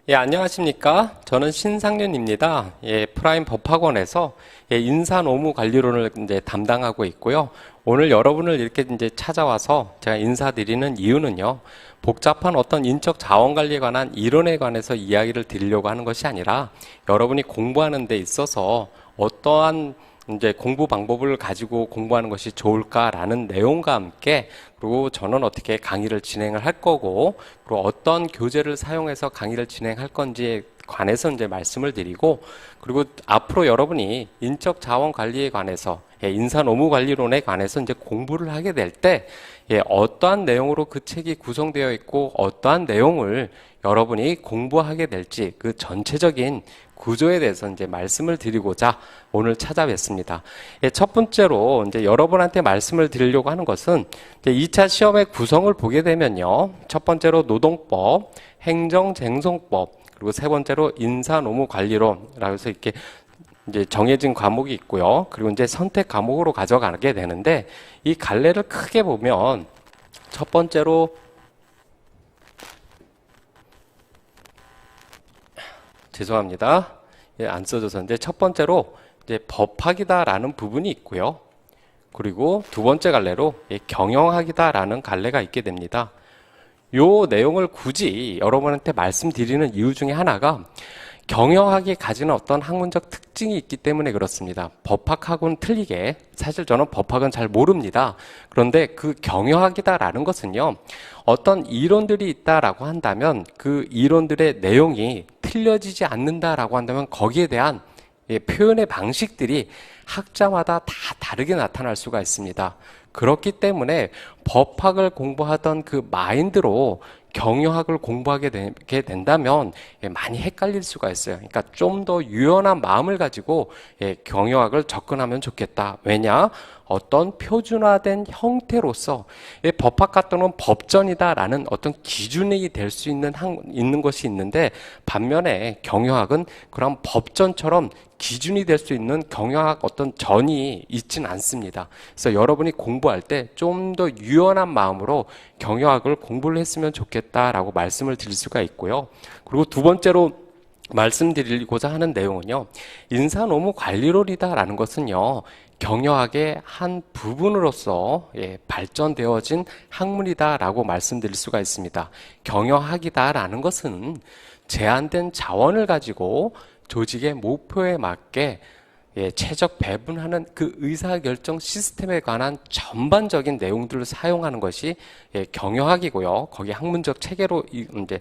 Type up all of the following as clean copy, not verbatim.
예, 안녕하십니까? 저는 신상윤입니다. 예, 프라임 법학원에서 인사 노무 관리론을 이제 담당하고 있고요. 오늘 여러분을 이렇게 이제 찾아와서 제가 인사드리는 이유는요. 복잡한 어떤 인적 자원 관리에 관한 이론에 관해서 이야기를 드리려고 하는 것이 아니라 여러분이 공부하는 데 있어서 어떠한 이제 공부 방법을 가지고 공부하는 것이 좋을까라는 내용과 함께, 그리고 저는 어떻게 강의를 진행을 할 거고, 그리고 어떤 교재를 사용해서 강의를 진행할 건지에 관해서 이제 말씀을 드리고, 그리고 앞으로 여러분이 인적 자원 관리에 관해서, 인사 노무 관리론에 관해서 이제 공부를 하게 될 때, 어떠한 내용으로 그 책이 구성되어 있고 어떠한 내용을 여러분이 공부하게 될지 그 전체적인 구조에 대해서 이제 말씀을 드리고자 오늘 찾아뵙습니다. 첫 번째로 이제 여러분한테 말씀을 드리려고 하는 것은 이제 2차 시험의 구성을 보게 되면요. 첫 번째로 노동법, 행정쟁송법, 그리고 세 번째로 인사노무관리론이라고 해서 이렇게 이제 정해진 과목이 있고요. 그리고 이제 선택 과목으로 가져가게 되는데, 이 갈래를 크게 보면 첫 번째로 죄송합니다. 안 써져서. 이제 첫 번째로 이제 법학이다라는 부분이 있고요. 그리고 두 번째 갈래로 경영학이다라는 갈래가 있게 됩니다. 요 내용을 굳이 여러분한테 말씀드리는 이유 중에 하나가, 경영학이 가지는 어떤 학문적 특징이 있기 때문에 그렇습니다. 법학하고는 틀리게, 사실 저는 법학은 잘 모릅니다. 그런데 그 경영학이다라는 것은요, 어떤 이론들이 있다라고 한다면 그 이론들의 내용이 틀려지지 않는다라고 한다면 거기에 대한 표현의 방식들이 학자마다 다 다르게 나타날 수가 있습니다. 그렇기 때문에 법학을 공부하던 그 마인드로 경영학을 공부하게 되게 된다면 많이 헷갈릴 수가 있어요. 그러니까 좀 더 유연한 마음을 가지고 경영학을 접근하면 좋겠다. 왜냐? 어떤 표준화된 형태로서 법학 같은 건 법전이다라는 어떤 기준이 될 수 있는 것이 있는데, 반면에 경영학은 그런 법전처럼 기준이 될 수 있는 경영학 어떤 전이 있진 않습니다. 그래서 여러분이 공부할 때 좀 더 유연한 마음으로 경영학을 공부를 했으면 좋겠다라고 말씀을 드릴 수가 있고요. 그리고 두 번째로 말씀드리고자 하는 내용은요, 인사노무관리론이다라는 것은요, 경영학의 한 부분으로서 발전되어진 학문이다라고 말씀드릴 수가 있습니다. 경영학이다라는 것은 제한된 자원을 가지고 조직의 목표에 맞게 최적 배분하는 그 의사결정 시스템에 관한 전반적인 내용들을 사용하는 것이 경영학이고요. 거기에 학문적 체계로 이제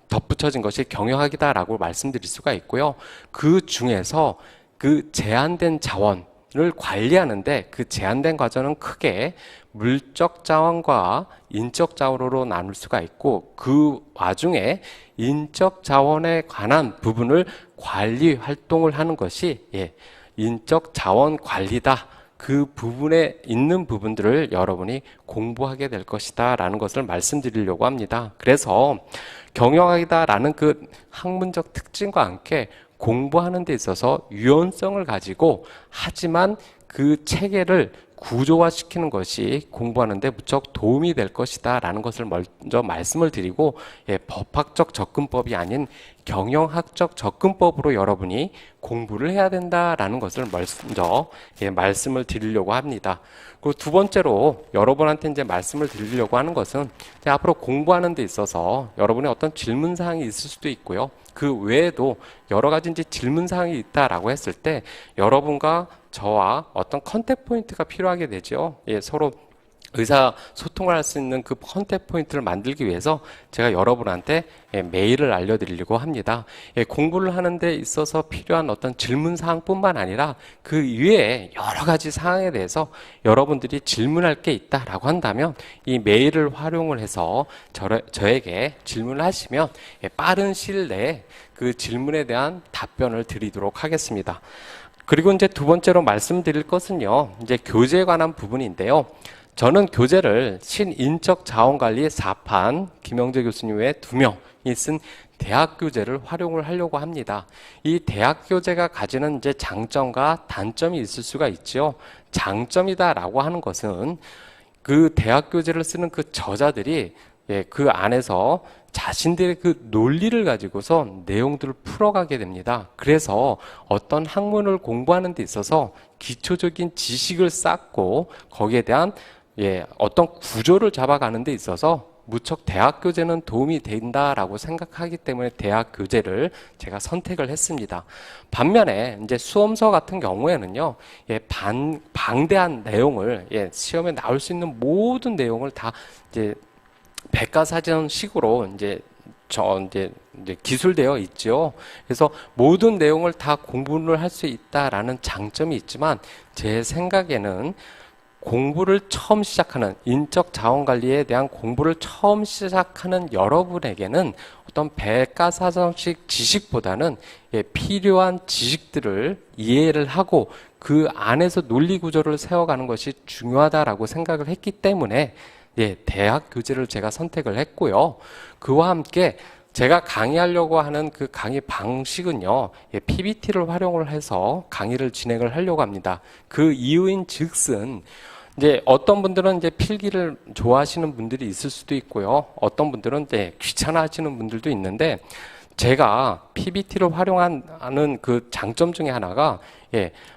덧붙여진 것이 경영학이다라고 말씀드릴 수가 있고요. 그 중에서 그 제한된 자원을 관리하는데, 그 제한된 과정은 크게 물적 자원과 인적 자원으로 나눌 수가 있고, 그 와중에 인적 자원에 관한 부분을 관리 활동을 하는 것이 인적 자원 관리다. 그 부분에 있는 부분들을 여러분이 공부하게 될 것이다 라는 것을 말씀드리려고 합니다. 그래서 경영학이다 라는 그 학문적 특징과 함께 공부하는 데 있어서 유연성을 가지고, 하지만 그 체계를 구조화시키는 것이 공부하는 데 무척 도움이 될 것이다 라는 것을 먼저 말씀을 드리고, 법학적 접근법이 아닌 경영학적 접근법으로 여러분이 공부를 해야 된다라는 것을 먼저 말씀을 드리려고 합니다. 그리고 두 번째로 여러분한테 이제 말씀을 드리려고 하는 것은, 앞으로 공부하는 데 있어서 여러분의 어떤 질문 사항이 있을 수도 있고요. 그 외에도 여러 가지 이제 질문 사항이 있다라고 했을 때 여러분과 저와 어떤 컨택 포인트가 필요하게 되죠. 서로 의사소통을 할 수 있는 그 컨택 포인트를 만들기 위해서 제가 여러분한테 메일을 알려드리려고 합니다. 공부를 하는 데 있어서 필요한 어떤 질문사항뿐만 아니라 그 이외에 여러 가지 사항에 대해서 여러분들이 질문할 게 있다라고 한다면 이 메일을 활용을 해서 저에게 질문을 하시면 빠른 시일 내에 그 질문에 대한 답변을 드리도록 하겠습니다. 그리고 이제 두 번째로 말씀드릴 것은요, 이제 교재에 관한 부분인데요. 저는 교재를 신인적 자원관리 4판 김영재 교수님 외에 2명이 쓴 대학 교재를 활용을 하려고 합니다. 이 대학 교재가 가지는 이제 장점과 단점이 있을 수가 있죠. 장점이다라고 하는 것은 그 대학 교재를 쓰는 그 저자들이 그 안에서 자신들의 그 논리를 가지고서 내용들을 풀어가게 됩니다. 그래서 어떤 학문을 공부하는 데 있어서 기초적인 지식을 쌓고 거기에 대한 어떤 구조를 잡아가는 데 있어서 무척 대학 교재는 도움이 된다라고 생각하기 때문에 대학 교재를 제가 선택을 했습니다. 반면에 이제 수험서 같은 경우에는요, 방대한 내용을 시험에 나올 수 있는 모든 내용을 다 이제 백과사전식으로 이제 기술되어 있죠. 그래서 모든 내용을 다 공부를 할 수 있다라는 장점이 있지만 제 생각에는 공부를 처음 시작하는 인적 자원 관리에 대한 공부를 처음 시작하는 여러분에게는 어떤 백과사전식 지식보다는 필요한 지식들을 이해를 하고 그 안에서 논리 구조를 세워가는 것이 중요하다라고 생각을 했기 때문에 대학 교재를 제가 선택을 했고요. 그와 함께 제가 강의하려고 하는 그 강의 방식은요, PPT를 활용을 해서 강의를 진행을 하려고 합니다. 그 이유인 즉슨 이제 어떤 분들은 이제 필기를 좋아하시는 분들이 있을 수도 있고요. 어떤 분들은 이제 귀찮아하시는 분들도 있는데 제가 PPT를 활용하는 그 장점 중에 하나가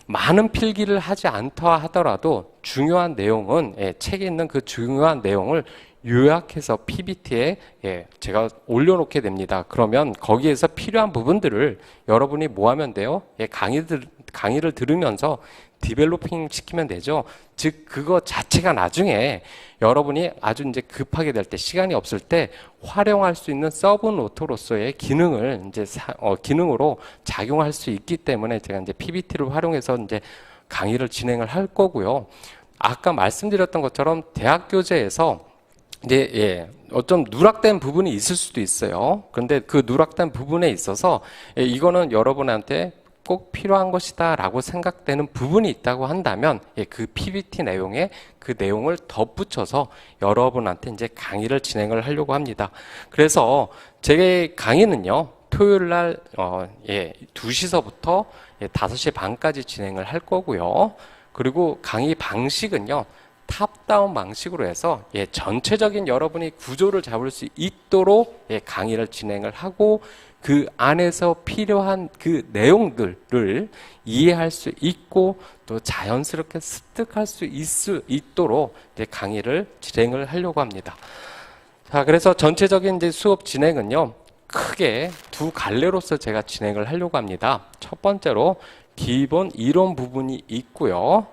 많은 필기를 하지 않다 하더라도 중요한 내용은 책에 있는 그 중요한 내용을 요약해서 PPT에 제가 올려놓게 됩니다. 그러면 거기에서 필요한 부분들을 여러분이 뭐 하면 돼요? 강의를 들으면서 디벨로핑 시키면 되죠. 즉 그거 자체가 나중에 여러분이 아주 이제 급하게 될 때, 시간이 없을 때 활용할 수 있는 서브노트로서의 기능을 이제 기능으로 작용할 수 있기 때문에 제가 이제 PPT를 활용해서 이제 강의를 진행을 할 거고요. 아까 말씀드렸던 것처럼 대학 교재에서 이제 어좀 누락된 부분이 있을 수도 있어요. 그런데 그 누락된 부분에 있어서 이거는 여러분한테 꼭 필요한 것이다 라고 생각되는 부분이 있다고 한다면 그 PPT 내용에 그 내용을 덧붙여서 여러분한테 이제 강의를 진행을 하려고 합니다. 그래서 제 강의는요, 토요일 날 2시서부터 5시 반까지 진행을 할 거고요. 그리고 강의 방식은요, 탑다운 방식으로 해서 전체적인 여러분이 구조를 잡을 수 있도록 강의를 진행을 하고 그 안에서 필요한 그 내용들을 이해할 수 있고 또 자연스럽게 습득할 수 있도록 강의를 진행을 하려고 합니다. 자, 그래서 전체적인 이제 수업 진행은요, 크게 두 갈래로서 제가 진행을 하려고 합니다. 첫 번째로 기본 이론 부분이 있고요.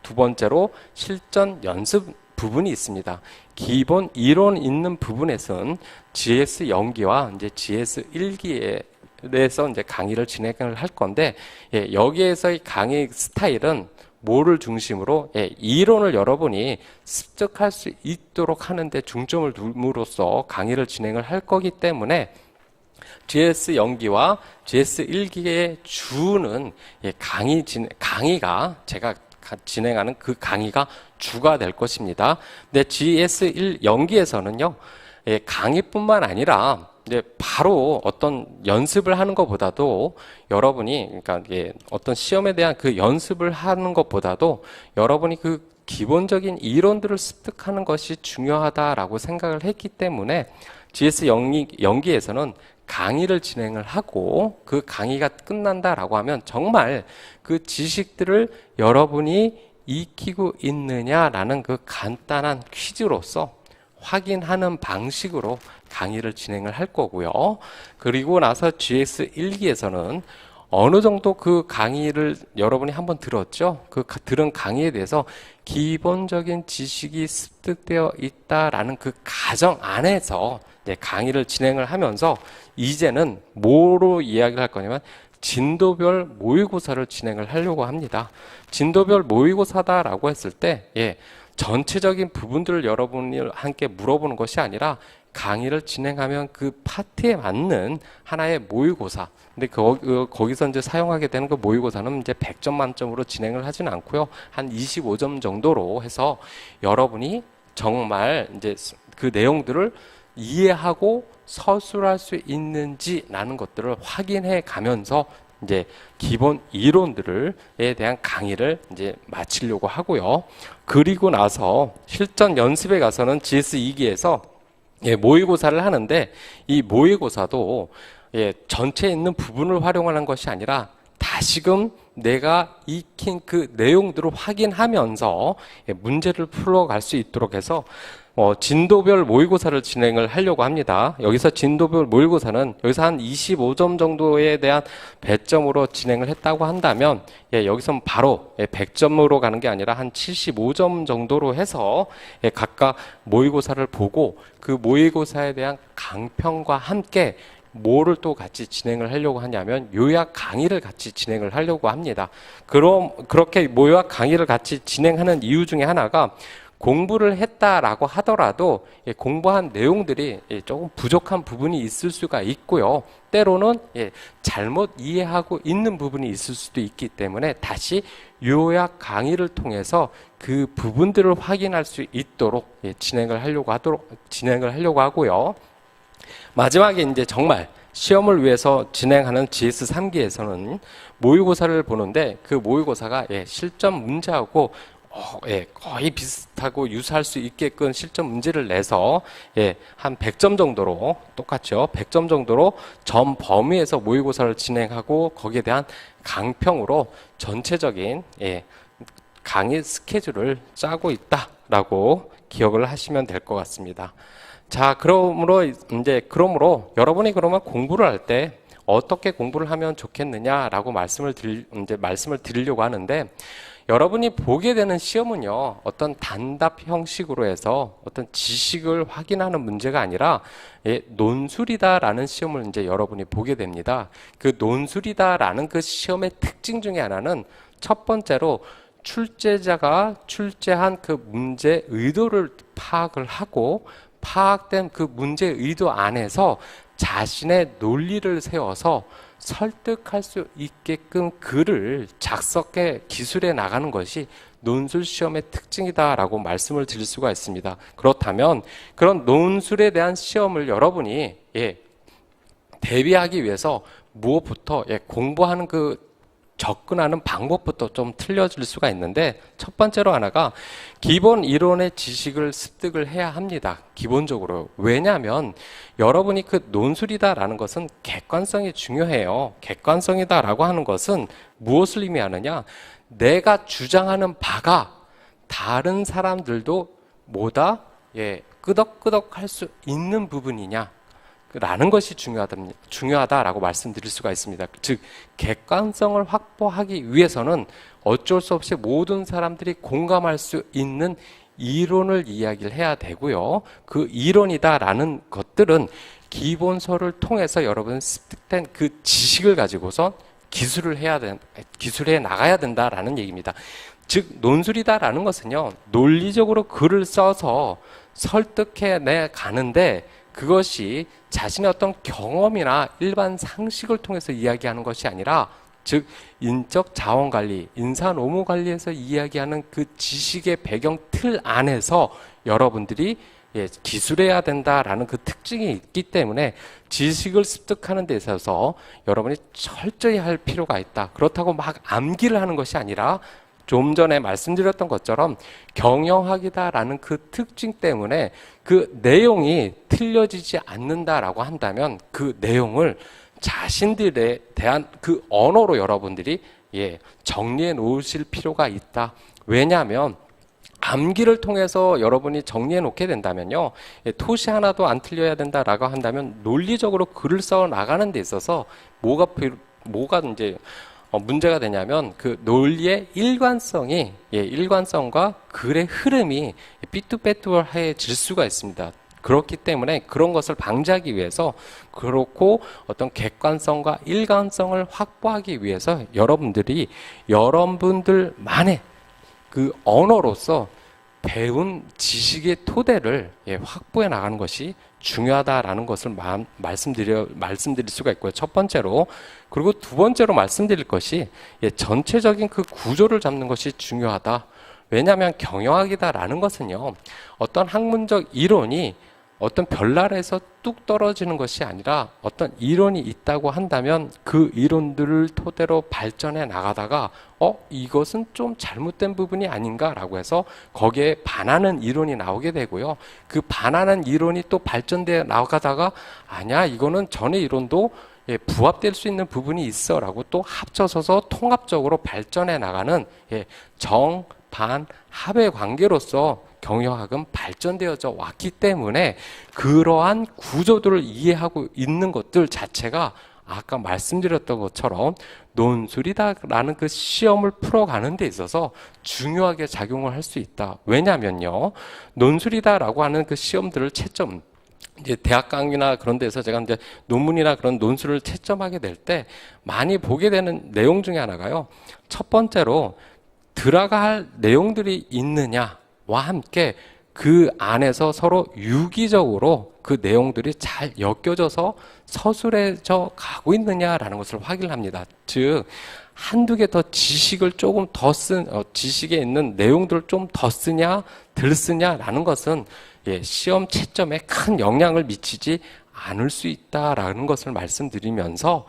두 번째로 실전 연습 부분이 있습니다. 기본 이론 있는 부분에서는 GS 연기와 이제 GS 1기에서 이제 강의를 진행을 할 건데, 여기에서의 강의 스타일은 뭐를 중심으로 이론을 여러분이 습득할 수 있도록 하는데 중점을 둠으로써 강의를 진행을 할 거기 때문에 GS 연기와 GS 1기의 주는 강의가 제가 진행하는 그 강의가 주가 될 것입니다. 근데 GS1 연기에서는요, 강의뿐만 아니라 이제 바로 어떤 연습을 하는 것보다도 여러분이, 그러니까 어떤 시험에 대한 그 연습을 하는 것보다도 여러분이 그 기본적인 이론들을 습득하는 것이 중요하다라고 생각을 했기 때문에 GS 연기에서는 강의를 진행을 하고 그 강의가 끝난다라고 하면 정말 그 지식들을 여러분이 익히고 있느냐라는 그 간단한 퀴즈로서 확인하는 방식으로 강의를 진행을 할 거고요. 그리고 나서 GS 1기에서는 어느 정도 그 강의를 여러분이 한번 들었죠? 그 들은 강의에 대해서 기본적인 지식이 습득되어 있다라는 그 가정 안에서 강의를 진행을 하면서 이제는 뭐로 이야기를 할 거냐면 진도별 모의고사를 진행을 하려고 합니다. 진도별 모의고사다라고 했을 때 전체적인 부분들을 여러분이 함께 물어보는 것이 아니라 강의를 진행하면 그 파트에 맞는 하나의 모의고사. 근데 거기서 이제 사용하게 되는 그 모의고사는 이제 100점 만점으로 진행을 하지는 않고요. 한 25점 정도로 해서 여러분이 정말 이제 그 내용들을 이해하고 서술할 수 있는지라는 것들을 확인해 가면서 이제 기본 이론들에 대한 강의를 이제 마치려고 하고요. 그리고 나서 실전 연습에 가서는 GS 2기에서 모의고사를 하는데 이 모의고사도 전체에 있는 부분을 활용하는 것이 아니라 다시금 내가 익힌 그 내용들을 확인하면서 문제를 풀어갈 수 있도록 해서 진도별 모의고사를 진행을 하려고 합니다. 여기서 진도별 모의고사는 여기서 한 25점 정도에 대한 배점으로 진행을 했다고 한다면 여기서 바로 100점으로 가는 게 아니라 한 75점 정도로 해서 각각 모의고사를 보고 그 모의고사에 대한 강평과 함께 뭐를 또 같이 진행을 하려고 하냐면 요약 강의를 같이 진행을 하려고 합니다. 그렇게 요약 강의를 같이 진행하는 이유 중에 하나가 공부를 했다라고 하더라도 공부한 내용들이 조금 부족한 부분이 있을 수가 있고요. 때로는 잘못 이해하고 있는 부분이 있을 수도 있기 때문에 다시 요약 강의를 통해서 그 부분들을 확인할 수 있도록 진행을 하려고 하고요. 마지막에 이제 정말 시험을 위해서 진행하는 GS3기에서는 모의고사를 보는데 그 모의고사가 실전 문제하고 거의 비슷하고 유사할 수 있게끔 실전 문제를 내서 한 100점 정도로 똑같죠. 100점 정도로 점 범위에서 모의고사를 진행하고 거기에 대한 강평으로 전체적인 강의 스케줄을 짜고 있다라고 기억을 하시면 될 것 같습니다. 자, 그러므로 여러분이 그러면 공부를 할 때 어떻게 공부를 하면 좋겠느냐라고 말씀을 드리려고 하는데, 여러분이 보게 되는 시험은요, 어떤 단답 형식으로 해서 어떤 지식을 확인하는 문제가 아니라 논술이다라는 시험을 이제 여러분이 보게 됩니다. 그 논술이다라는 그 시험의 특징 중에 하나는 첫 번째로 출제자가 출제한 그 문제 의도를 파악을 하고 파악된 그 문제 의도 안에서 자신의 논리를 세워서 설득할 수 있게끔 글을 작성해 기술해 나가는 것이 논술 시험의 특징이다라고 말씀을 드릴 수가 있습니다. 그렇다면 그런 논술에 대한 시험을 여러분이 대비하기 위해서 무엇부터 공부하는 그 접근하는 방법부터 좀 틀려질 수가 있는데, 첫 번째로 하나가 기본 이론의 지식을 습득을 해야 합니다. 기본적으로. 왜냐하면 여러분이 그 논술이다라는 것은 객관성이 중요해요. 객관성이다라고 하는 것은 무엇을 의미하느냐? 내가 주장하는 바가 다른 사람들도 뭐다? 끄덕끄덕 할 수 있는 부분이냐? 라는 것이 중요하다라고 말씀드릴 수가 있습니다. 즉, 객관성을 확보하기 위해서는 어쩔 수 없이 모든 사람들이 공감할 수 있는 이론을 이야기를 해야 되고요. 그 이론이다라는 것들은 기본서를 통해서 여러분 습득된 그 지식을 가지고서 기술해 나가야 된다라는 얘기입니다. 즉, 논술이다라는 것은요, 논리적으로 글을 써서 설득해 내 가는데 그것이 자신의 어떤 경험이나 일반 상식을 통해서 이야기하는 것이 아니라, 즉 인적 자원 관리, 인사 노무 관리에서 이야기하는 그 지식의 배경 틀 안에서 여러분들이 기술해야 된다라는 그 특징이 있기 때문에 지식을 습득하는 데 있어서 여러분이 철저히 할 필요가 있다. 그렇다고 막 암기를 하는 것이 아니라 좀 전에 말씀드렸던 것처럼 경영학이다라는 그 특징 때문에 그 내용이 틀려지지 않는다라고 한다면 그 내용을 자신들에 대한 그 언어로 여러분들이 정리해 놓으실 필요가 있다. 왜냐하면 암기를 통해서 여러분이 정리해 놓게 된다면요, 토시 하나도 안 틀려야 된다라고 한다면 논리적으로 글을 써 나가는 데 있어서 뭐가 이제 문제가 되냐면 그 논리의 일관성과 글의 흐름이 삐뚤빼뚤해질 수가 있습니다. 그렇기 때문에 그런 것을 방지하기 위해서, 그렇고 어떤 객관성과 일관성을 확보하기 위해서 여러분들이 여러분들만의 그 언어로서 배운 지식의 토대를 확보해 나가는 것이 중요하다라는 것을 말씀드릴 수가 있고요. 첫 번째로. 그리고 두 번째로 말씀드릴 것이 전체적인 그 구조를 잡는 것이 중요하다. 왜냐하면 경영학이다라는 것은요, 어떤 학문적 이론이 어떤 별나라에서 뚝 떨어지는 것이 아니라 어떤 이론이 있다고 한다면 그 이론들을 토대로 발전해 나가다가 이것은 좀 잘못된 부분이 아닌가라고 해서 거기에 반하는 이론이 나오게 되고요. 그 반하는 이론이 또 발전되어 나가다가 아니야, 이거는 전의 이론도 부합될 수 있는 부분이 있어 라고 또 합쳐서서 통합적으로 발전해 나가는 정, 반, 합의 관계로서 경영학은 발전되어져 왔기 때문에 그러한 구조들을 이해하고 있는 것들 자체가 아까 말씀드렸던 것처럼 논술이다라는 그 시험을 풀어가는 데 있어서 중요하게 작용을 할 수 있다. 왜냐면요, 논술이다라고 하는 그 시험들을 채점, 이제 대학 강의나 그런 데서 제가 이제 논문이나 그런 논술을 채점하게 될 때 많이 보게 되는 내용 중에 하나가요. 첫 번째로 들어가 할 내용들이 있느냐와 함께 그 안에서 서로 유기적으로 그 내용들이 잘 엮여져서 서술해져 가고 있느냐라는 것을 확인합니다. 즉, 한두 개 더 지식을 조금 더 지식에 있는 내용들을 좀 더 쓰냐, 덜 쓰냐라는 것은 시험 채점에 큰 영향을 미치지 않을 수 있다라는 것을 말씀드리면서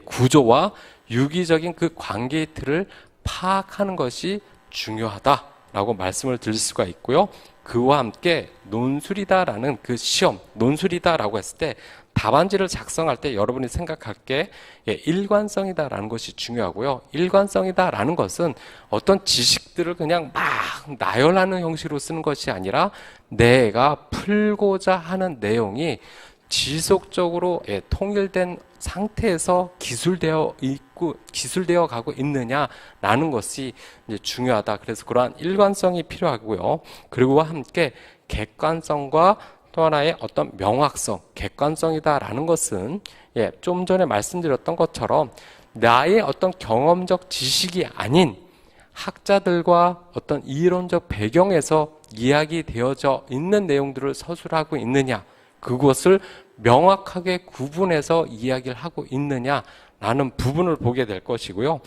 구조와 유기적인 그 관계의 틀을 파악하는 것이 중요하다라고 말씀을 드릴 수가 있고요. 그와 함께 논술이다라는 그 시험, 논술이다라고 했을 때 답안지를 작성할 때 여러분이 생각할 게 일관성이다라는 것이 중요하고요. 일관성이다라는 것은 어떤 지식들을 그냥 막 나열하는 형식으로 쓰는 것이 아니라 내가 풀고자 하는 내용이 지속적으로 통일된 상태에서 기술되어 가고 있느냐라는 것이 이제 중요하다. 그래서 그러한 일관성이 필요하고요. 그리고 함께 객관성과 또 하나의 어떤 명확성, 객관성이다라는 것은 좀 전에 말씀드렸던 것처럼 나의 어떤 경험적 지식이 아닌 학자들과 어떤 이론적 배경에서 이야기되어져 있는 내용들을 서술하고 있느냐, 그것을 명확하게 구분해서 이야기를 하고 있느냐라는 부분을 보게 될 것이고요.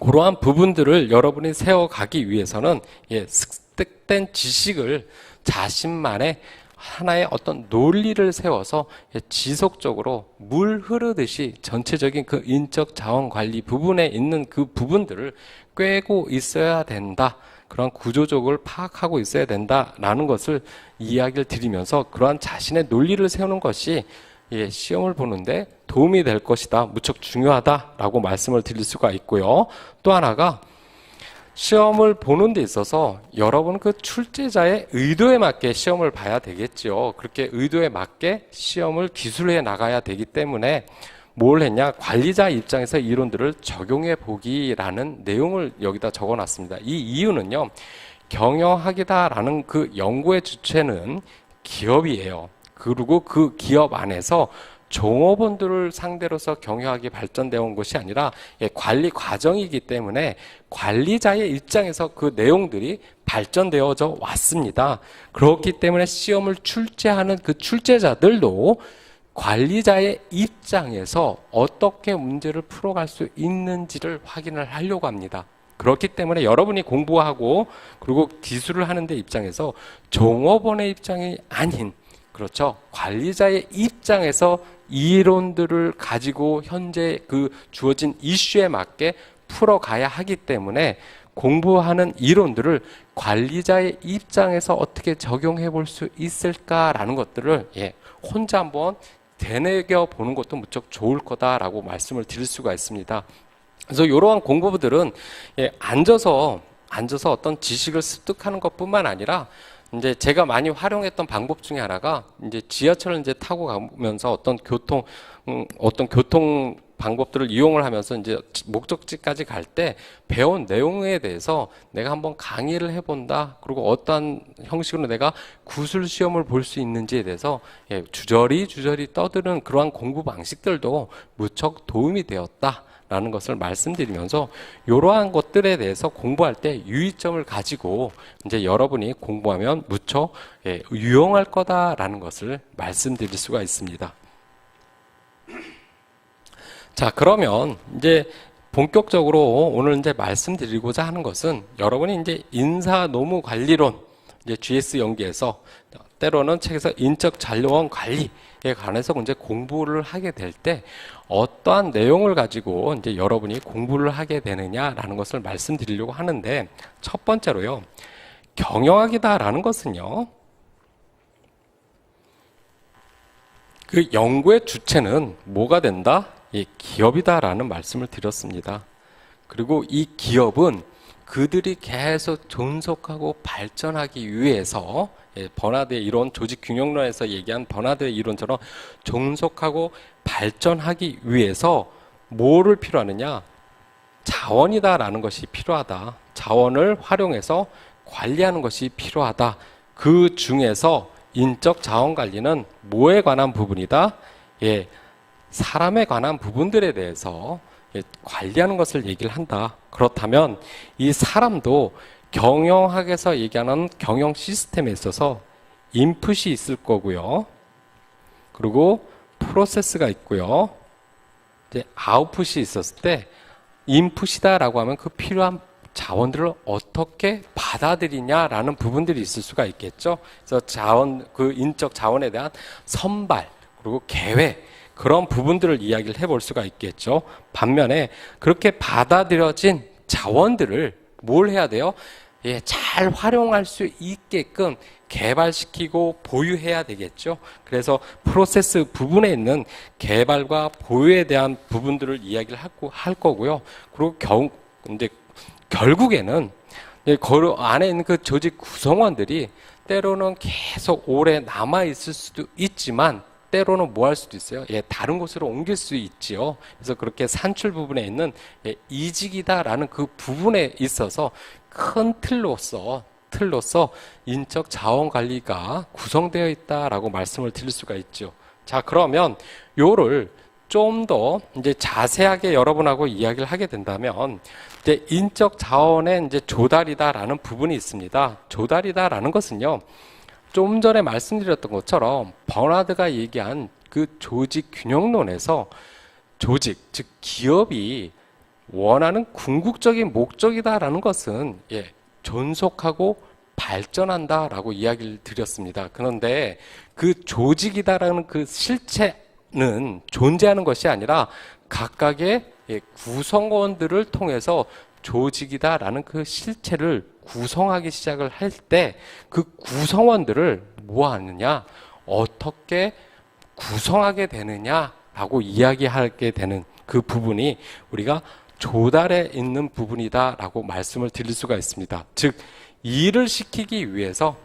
그러한 부분들을 여러분이 세워가기 위해서는 습득된 지식을 자신만의 하나의 어떤 논리를 세워서 지속적으로 물 흐르듯이 전체적인 그 인적 자원 관리 부분에 있는 그 부분들을 꿰고 있어야 된다. 그런 구조적을 파악하고 있어야 된다라는 것을 이야기를 드리면서 그러한 자신의 논리를 세우는 것이 시험을 보는데 도움이 될 것이다. 무척 중요하다라고 말씀을 드릴 수가 있고요. 또 하나가 시험을 보는 데 있어서 여러분 그 출제자의 의도에 맞게 시험을 봐야 되겠죠. 그렇게 의도에 맞게 시험을 기술해 나가야 되기 때문에 뭘 했냐? 관리자 입장에서 이론들을 적용해 보기라는 내용을 여기다 적어 놨습니다. 이 이유는요, 경영학이다라는 그 연구의 주체는 기업이에요. 그리고 그 기업 안에서 종업원들을 상대로서 경영학이 발전되어 온 것이 아니라 관리 과정이기 때문에 관리자의 입장에서 그 내용들이 발전되어져 왔습니다. 그렇기 때문에 시험을 출제하는 그 출제자들도 관리자의 입장에서 어떻게 문제를 풀어갈 수 있는지를 확인을 하려고 합니다. 그렇기 때문에 여러분이 공부하고 그리고 기술을 하는 데 입장에서 종업원의 입장이 아닌, 그렇죠, 관리자의 입장에서 이론들을 가지고 현재 그 주어진 이슈에 맞게 풀어가야 하기 때문에 공부하는 이론들을 관리자의 입장에서 어떻게 적용해 볼 수 있을까라는 것들을 혼자 한번 되뇌겨 보는 것도 무척 좋을 거다라고 말씀을 드릴 수가 있습니다. 그래서 이러한 공부들은 앉아서 어떤 지식을 습득하는 것뿐만 아니라 이제 제가 많이 활용했던 방법 중에 하나가 이제 지하철을 이제 타고 가면서 어떤 교통 방법들을 이용을 하면서 이제 목적지까지 갈 때 배운 내용에 대해서 내가 한번 강의를 해본다. 그리고 어떠한 형식으로 내가 구술 시험을 볼 수 있는지에 대해서 주저리 떠드는 그러한 공부 방식들도 무척 도움이 되었다. 라는 것을 말씀드리면서 이러한 것들에 대해서 공부할 때 유의점을 가지고 이제 여러분이 공부하면 무척 유용할 거다라는 것을 말씀드릴 수가 있습니다. 자, 그러면 이제 본격적으로 오늘 이제 말씀드리고자 하는 것은 여러분이 이제 인사 노무 관리론 이제 GS 연구에서 때로는 책에서 인적 자원 관리에 관해서 이제 공부를 하게 될 때 어떠한 내용을 가지고 이제 여러분이 공부를 하게 되느냐라는 것을 말씀드리려고 하는데, 첫 번째로요, 경영학이다라는 것은요, 그 연구의 주체는 뭐가 된다? 기업이다라는 말씀을 드렸습니다. 그리고 이 기업은 그들이 계속 존속하고 발전하기 위해서, 버나드의 이론, 조직 균형론에서 얘기한 버나드의 이론처럼 존속하고 발전하기 위해서 뭐를 필요하느냐? 자원이다라는 것이 필요하다. 자원을 활용해서 관리하는 것이 필요하다. 그 중에서 인적 자원 관리는 뭐에 관한 부분이다? 사람에 관한 부분들에 대해서 관리하는 것을 얘기를 한다. 그렇다면 이 사람도 경영학에서 얘기하는 경영 시스템에 있어서 인풋이 있을 거고요. 그리고 프로세스가 있고요. 이제 아웃풋이 있었을 때 인풋이다라고 하면 그 필요한 자원들을 어떻게 받아들이냐라는 부분들이 있을 수가 있겠죠. 그래서 그 인적 자원에 대한 선발, 그리고 계획, 그런 부분들을 이야기를 해볼 수가 있겠죠. 반면에 그렇게 받아들여진 자원들을 뭘 해야 돼요? 잘 활용할 수 있게끔 개발시키고 보유해야 되겠죠. 그래서 프로세스 부분에 있는 개발과 보유에 대한 부분들을 이야기를 할 거고요. 그리고 이제 결국에는 그 안에 있는 그 조직 구성원들이 때로는 계속 오래 남아 있을 수도 있지만, 때로는 뭐 할 수도 있어요. 다른 곳으로 옮길 수 있지요. 그래서 그렇게 산출 부분에 있는 이직이다라는 그 부분에 있어서 큰 틀로서 인적 자원 관리가 구성되어 있다라고 말씀을 드릴 수가 있죠. 자, 그러면 요를 좀 더 이제 자세하게 여러분하고 이야기를 하게 된다면, 이제 인적 자원의 이제 조달이다라는 부분이 있습니다. 조달이다라는 것은요, 좀 전에 말씀드렸던 것처럼 버나드가 얘기한 그 조직 균형론에서 조직, 즉 기업이 원하는 궁극적인 목적이다라는 것은 존속하고 발전한다라고 이야기를 드렸습니다. 그런데 그 조직이다라는 그 실체는 존재하는 것이 아니라 각각의 구성원들을 통해서 조직이다라는 그 실체를 구성하기 시작을 할 때 그 구성원들을 뭐 하느냐, 어떻게 구성하게 되느냐라고 이야기하게 되는 그 부분이 우리가 조달에 있는 부분이다라고 말씀을 드릴 수가 있습니다. 즉, 일을 시키기 위해서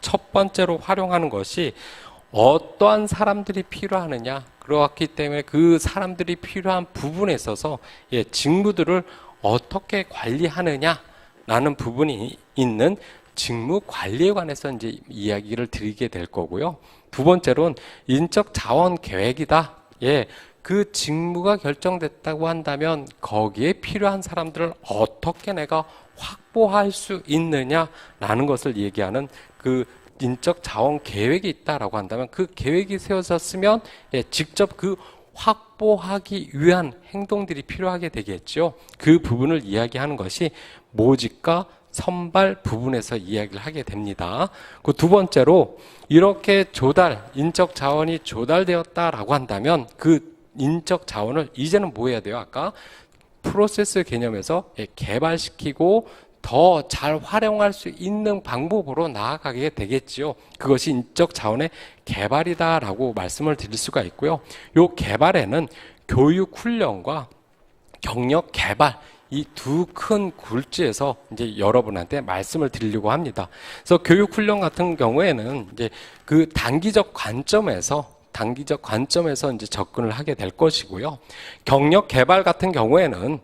첫 번째로 활용하는 것이 어떠한 사람들이 필요하느냐, 그렇기 때문에 그 사람들이 필요한 부분에 있어서 직무들을 어떻게 관리하느냐라는 부분이 있는 직무 관리에 관해서 이제 이야기를 드리게 될 거고요. 두 번째로는 인적 자원 계획이다. 그 직무가 결정됐다고 한다면 거기에 필요한 사람들을 어떻게 내가 확보할 수 있느냐라는 것을 얘기하는 그 인적 자원 계획이 있다라고 한다면, 그 계획이 세워졌으면 직접 그 확보하기 위한 행동들이 필요하게 되겠죠. 그 부분을 이야기하는 것이 모집과 선발 부분에서 이야기를 하게 됩니다. 그 두 번째로, 이렇게 인적 자원이 조달되었다라고 한다면 그 인적 자원을 이제는 뭐 해야 돼요? 아까 프로세스 개념에서 개발시키고 더 잘 활용할 수 있는 방법으로 나아가게 되겠지요. 그것이 인적 자원의 개발이다라고 말씀을 드릴 수가 있고요. 이 개발에는 교육 훈련과 경력 개발, 이 두 큰 굴지에서 이제 여러분한테 말씀을 드리려고 합니다. 그래서 교육 훈련 같은 경우에는 이제 그 단기적 관점에서 이제 접근을 하게 될 것이고요. 경력 개발 같은 경우에는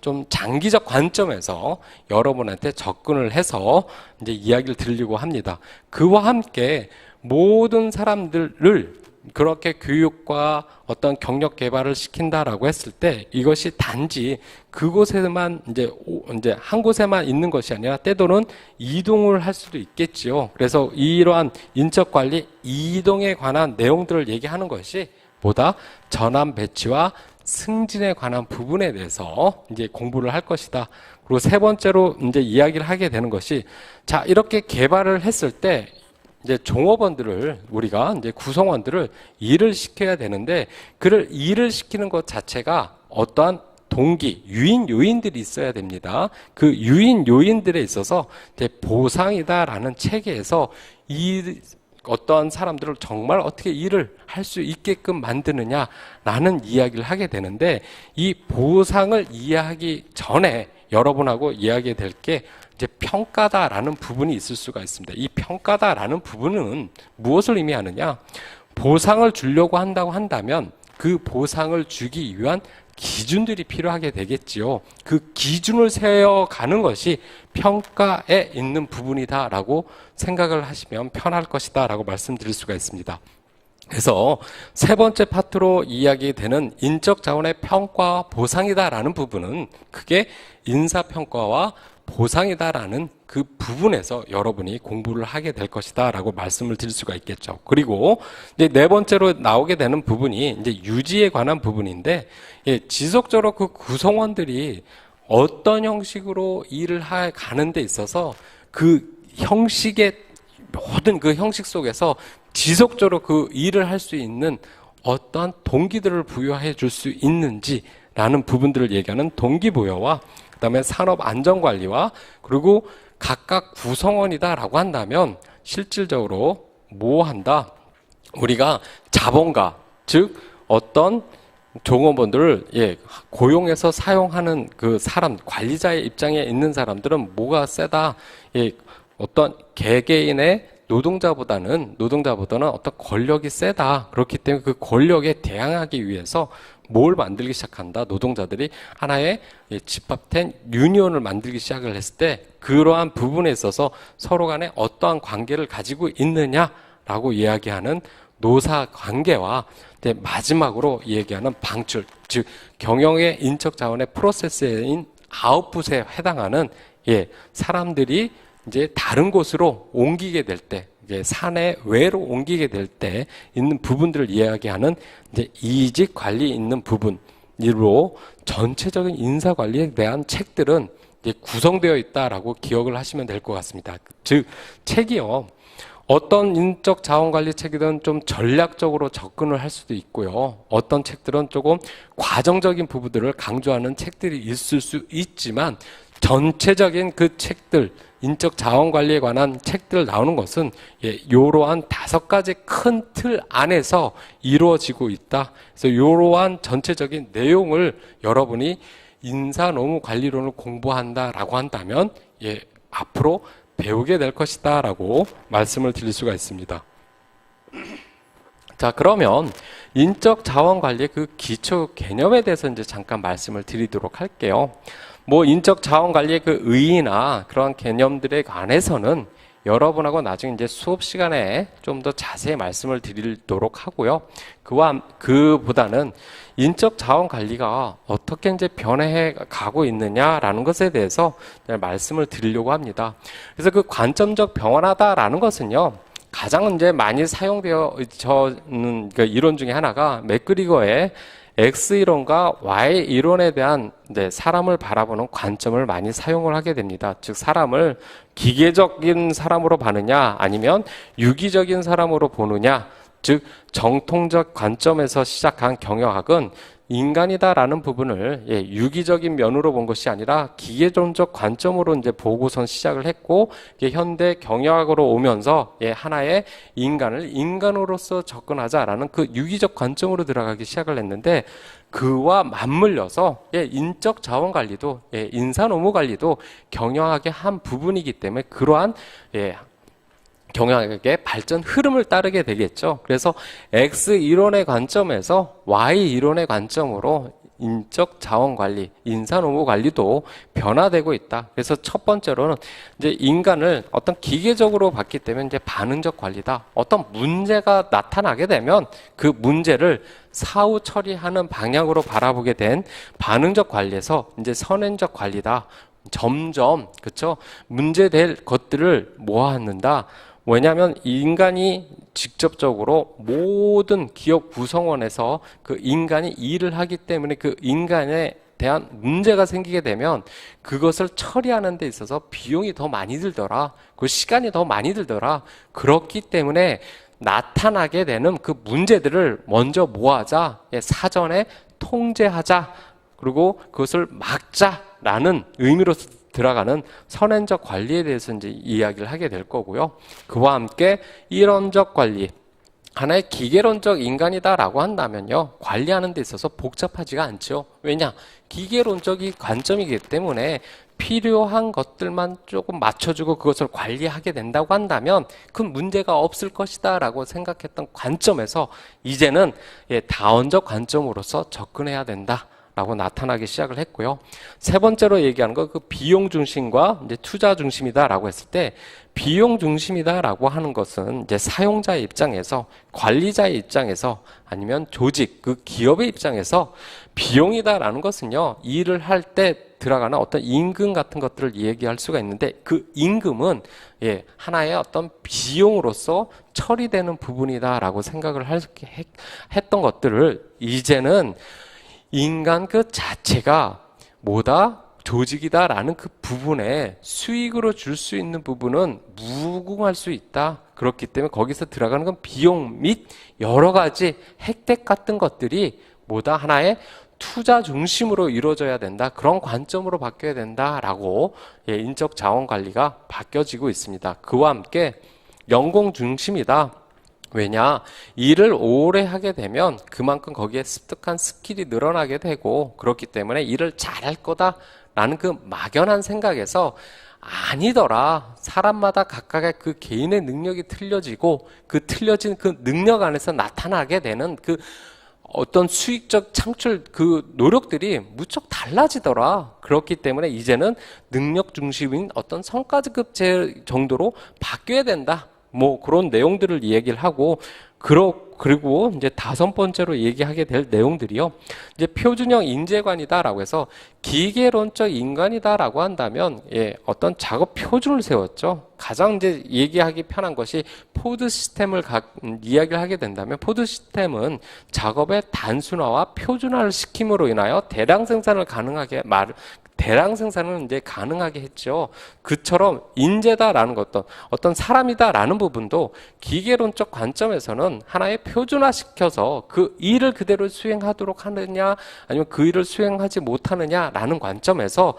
좀 장기적 관점에서 여러분한테 접근을 해서 이제 이야기를 드리려고 합니다. 그와 함께 모든 사람들을 그렇게 교육과 어떤 경력 개발을 시킨다라고 했을 때 이것이 단지 그곳에만 이제 한 곳에만 있는 것이 아니라 때로는 이동을 할 수도 있겠지요. 그래서 이러한 인적 관리 이동에 관한 내용들을 얘기하는 것이 보다 전환 배치와 승진에 관한 부분에 대해서 이제 공부를 할 것이다. 그리고 세 번째로 이제 이야기를 하게 되는 것이, 자, 이렇게 개발을 했을 때 이제 종업원들을, 우리가 이제 구성원들을 일을 시켜야 되는데, 그를 일을 시키는 것 자체가 어떠한 동기, 유인 요인들이 있어야 됩니다. 그 유인 요인들에 있어서 이제 보상이다라는 체계에서 어떠한 사람들을 정말 어떻게 일을 할 수 있게끔 만드느냐라는 이야기를 하게 되는데, 이 보상을 이해하기 전에 여러분하고 이야기해 될 게 이제 평가다라는 부분이 있을 수가 있습니다. 이 평가다라는 부분은 무엇을 의미하느냐? 보상을 주려고 한다고 한다면 그 보상을 주기 위한 기준들이 필요하게 되겠지요. 그 기준을 세워가는 것이 평가에 있는 부분이다라고 생각을 하시면 편할 것이다라고 말씀드릴 수가 있습니다. 그래서 세 번째 파트로 이야기되는 인적 자원의 평가와 보상이다라는 부분은 크게 인사평가와 보상이다라는 그 부분에서 여러분이 공부를 하게 될 것이다 라고 말씀을 드릴 수가 있겠죠. 그리고 이제 네 번째로 나오게 되는 부분이 이제 유지에 관한 부분인데, 지속적으로 그 구성원들이 어떤 형식으로 일을 가는 데 있어서 그 형식의 모든 그 형식 속에서 지속적으로 그 일을 할 수 있는 어떠한 동기들을 부여해 줄 수 있는지라는 부분들을 얘기하는 동기부여와, 그다음에 산업 안전관리와, 그리고 각각 구성원이다라고 한다면 실질적으로 뭐 한다? 우리가 자본가, 즉 어떤 종업원들을 고용해서 사용하는 그 사람, 관리자의 입장에 있는 사람들은 뭐가 세다? 어떤 개개인의 노동자보다는 어떤 권력이 세다. 그렇기 때문에 그 권력에 대항하기 위해서 뭘 만들기 시작한다. 노동자들이 하나의 집합된 유니온을 만들기 시작을 했을 때, 그러한 부분에 있어서 서로 간에 어떠한 관계를 가지고 있느냐라고 이야기하는 노사 관계와, 이제 마지막으로 얘기하는 방출, 즉 경영의 인적 자원의 프로세스인 아웃풋에 해당하는 사람들이 이제 다른 곳으로 옮기게 될 때, 이제 사내 외로 옮기게 될 때 있는 부분들을 이야기하는 이제 이직 관리 있는 부분으로 전체적인 인사 관리에 대한 책들은 이제 구성되어 있다라고 기억을 하시면 될 것 같습니다. 즉 책이요, 어떤 인적 자원 관리 책이든 좀 전략적으로 접근을 할 수도 있고요. 어떤 책들은 조금 과정적인 부분들을 강조하는 책들이 있을 수 있지만, 전체적인 그 책들, 인적 자원 관리에 관한 책들 나오는 것은 이러한 5가지 큰 틀 안에서 이루어지고 있다. 그래서 이러한 전체적인 내용을 여러분이 인사노무 관리론을 공부한다라고 한다면 앞으로 배우게 될 것이다라고 말씀을 드릴 수가 있습니다. 자, 그러면 인적 자원 관리의 그 기초 개념에 대해서 이제 잠깐 말씀을 드리도록 할게요. 뭐 인적 자원 관리의 그 의의나 그런 개념들에 관해서는 여러분하고 나중에 이제 수업 시간에 좀 더 자세히 말씀을 드리도록 하고요. 그보다는 인적 자원 관리가 어떻게 이제 변해 가고 있느냐라는 것에 대해서 말씀을 드리려고 합니다. 그래서 그 관점적 변화다라는 것은요, 가장 이제 많이 사용되어 있는 그 이론 중에 하나가 맥그리거의 X 이론과 Y 이론에 대한 이제 사람을 바라보는 관점을 많이 사용을 하게 됩니다. 즉 사람을 기계적인 사람으로 보느냐 아니면 유기적인 사람으로 보느냐, 즉 정통적 관점에서 시작한 경영학은 인간이다라는 부분을 유기적인 면으로 본 것이 아니라 기계론적 관점으로 이제 보고선 시작을 했고, 현대 경영학으로 오면서 하나의 인간을 인간으로서 접근하자라는 그 유기적 관점으로 들어가기 시작을 했는데, 그와 맞물려서 인적 자원 관리도 인사 노무 관리도 경영학의 한 부분이기 때문에 그러한 경영학의 발전 흐름을 따르게 되겠죠. 그래서 X 이론의 관점에서 Y 이론의 관점으로 인적 자원 관리, 인사 노무 관리도 변화되고 있다. 그래서 첫 번째로는 이제 인간을 어떤 기계적으로 봤기 때문에 이제 반응적 관리다. 어떤 문제가 나타나게 되면 그 문제를 사후 처리하는 방향으로 바라보게 된 반응적 관리에서 이제 선행적 관리다. 점점, 그쵸? 문제될 것들을 모아놓는다. 왜냐하면 인간이 직접적으로 모든 기업 구성원에서 그 인간이 일을 하기 때문에 그 인간에 대한 문제가 생기게 되면 그것을 처리하는 데 있어서 비용이 더 많이 들더라. 그 시간이 더 많이 들더라. 그렇기 때문에 나타나게 되는 그 문제들을 먼저 모아자, 사전에 통제하자, 그리고 그것을 막자라는 의미로서 들어가는 선행적 관리에 대해서 이제 이야기를 하게 될 거고요. 그와 함께 이론적 관리, 하나의 기계론적 인간이다라고 한다면요, 관리하는 데 있어서 복잡하지가 않죠. 왜냐? 기계론적인 관점이기 때문에 필요한 것들만 조금 맞춰주고 그것을 관리하게 된다고 한다면 큰 문제가 없을 것이다 라고 생각했던 관점에서 이제는 다원적 관점으로서 접근해야 된다 라고 나타나기 시작을 했고요. 세 번째로 얘기하는 거, 그 비용 중심과 이제 투자 중심이다라고 했을 때, 비용 중심이다라고 하는 것은 이제 사용자의 입장에서, 관리자의 입장에서, 아니면 조직, 그 기업의 입장에서 비용이다라는 것은요, 일을 할 때 들어가는 어떤 임금 같은 것들을 얘기할 수가 있는데, 그 임금은 하나의 어떤 비용으로서 처리되는 부분이다라고 생각을 했던 것들을 이제는 인간 그 자체가 뭐다? 조직이다라는 그 부분에 수익으로 줄 수 있는 부분은 무궁할 수 있다. 그렇기 때문에 거기서 들어가는 건 비용 및 여러 가지 혜택 같은 것들이 뭐다? 하나의 투자 중심으로 이루어져야 된다. 그런 관점으로 바뀌어야 된다라고 인적 자원 관리가 바뀌어지고 있습니다. 그와 함께 연공 중심이다. 왜냐? 일을 오래 하게 되면 그만큼 거기에 습득한 스킬이 늘어나게 되고, 그렇기 때문에 일을 잘할 거다라는 그 막연한 생각에서 아니더라. 사람마다 각각의 그 개인의 능력이 틀려지고 그 틀려진 그 능력 안에서 나타나게 되는 그 어떤 수익적 창출 그 노력들이 무척 달라지더라. 그렇기 때문에 이제는 능력 중심인 어떤 성과급제 정도로 바뀌어야 된다. 뭐 그런 내용들을 얘기를 하고, 그리고 이제 다섯 번째로 얘기하게 될 내용들이요, 이제 표준형 인재관이다라고 해서 기계론적 인간이다라고 한다면 어떤 작업 표준을 세웠죠. 가장 이제 얘기하기 편한 것이 포드 시스템을 이야기를 하게 된다면, 포드 시스템은 작업의 단순화와 표준화를 시킴으로 인하여 대량 생산을 대량 생산은 이제 가능하게 했죠. 그처럼 인재다라는 것도, 어떤 사람이다라는 부분도 기계론적 관점에서는 하나의 표준화시켜서 그 일을 그대로 수행하도록 하느냐, 아니면 그 일을 수행하지 못하느냐라는 관점에서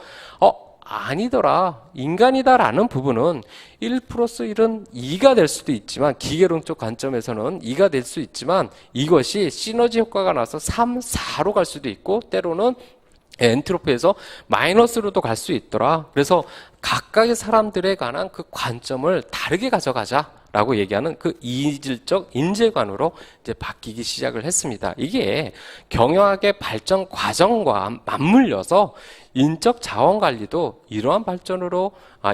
아니더라. 인간이다라는 부분은 1 플러스 1은 2가 될 수도 있지만, 기계론적 관점에서는 2가 될 수 있지만, 이것이 시너지 효과가 나서 3, 4로 갈 수도 있고, 때로는 엔트로피에서 마이너스로도 갈 수 있더라. 그래서 각각의 사람들에 관한 그 관점을 다르게 가져가자라고 얘기하는 그 이질적 인재관으로 이제 바뀌기 시작을 했습니다. 이게 경영학의 발전 과정과 맞물려서 인적 자원 관리도 이러한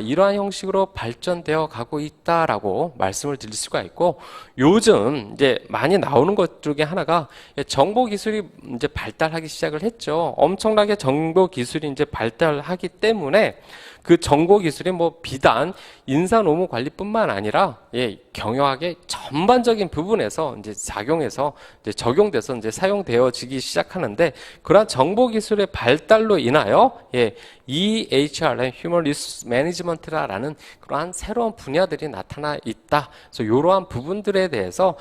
이러한 형식으로 발전되어 가고 있다라고 말씀을 드릴 수가 있고, 요즘 이제 많이 나오는 것 중에 하나가 정보 기술이 이제 발달하기 시작을 했죠. 엄청나게 정보 기술이 이제 발달하기 때문에 그 정보 기술이 뭐 비단 인사 노무 관리뿐만 아니라 경영학의 전반적인 부분에서 이제 적용돼서 이제 사용되어지기 시작하는데, 그러한 정보 기술의 발달로 인하여 EHR, Human Resource Management라는 그러한 새로운 분야들이 나타나 있다. 그래서 이러한 부분들에 대해서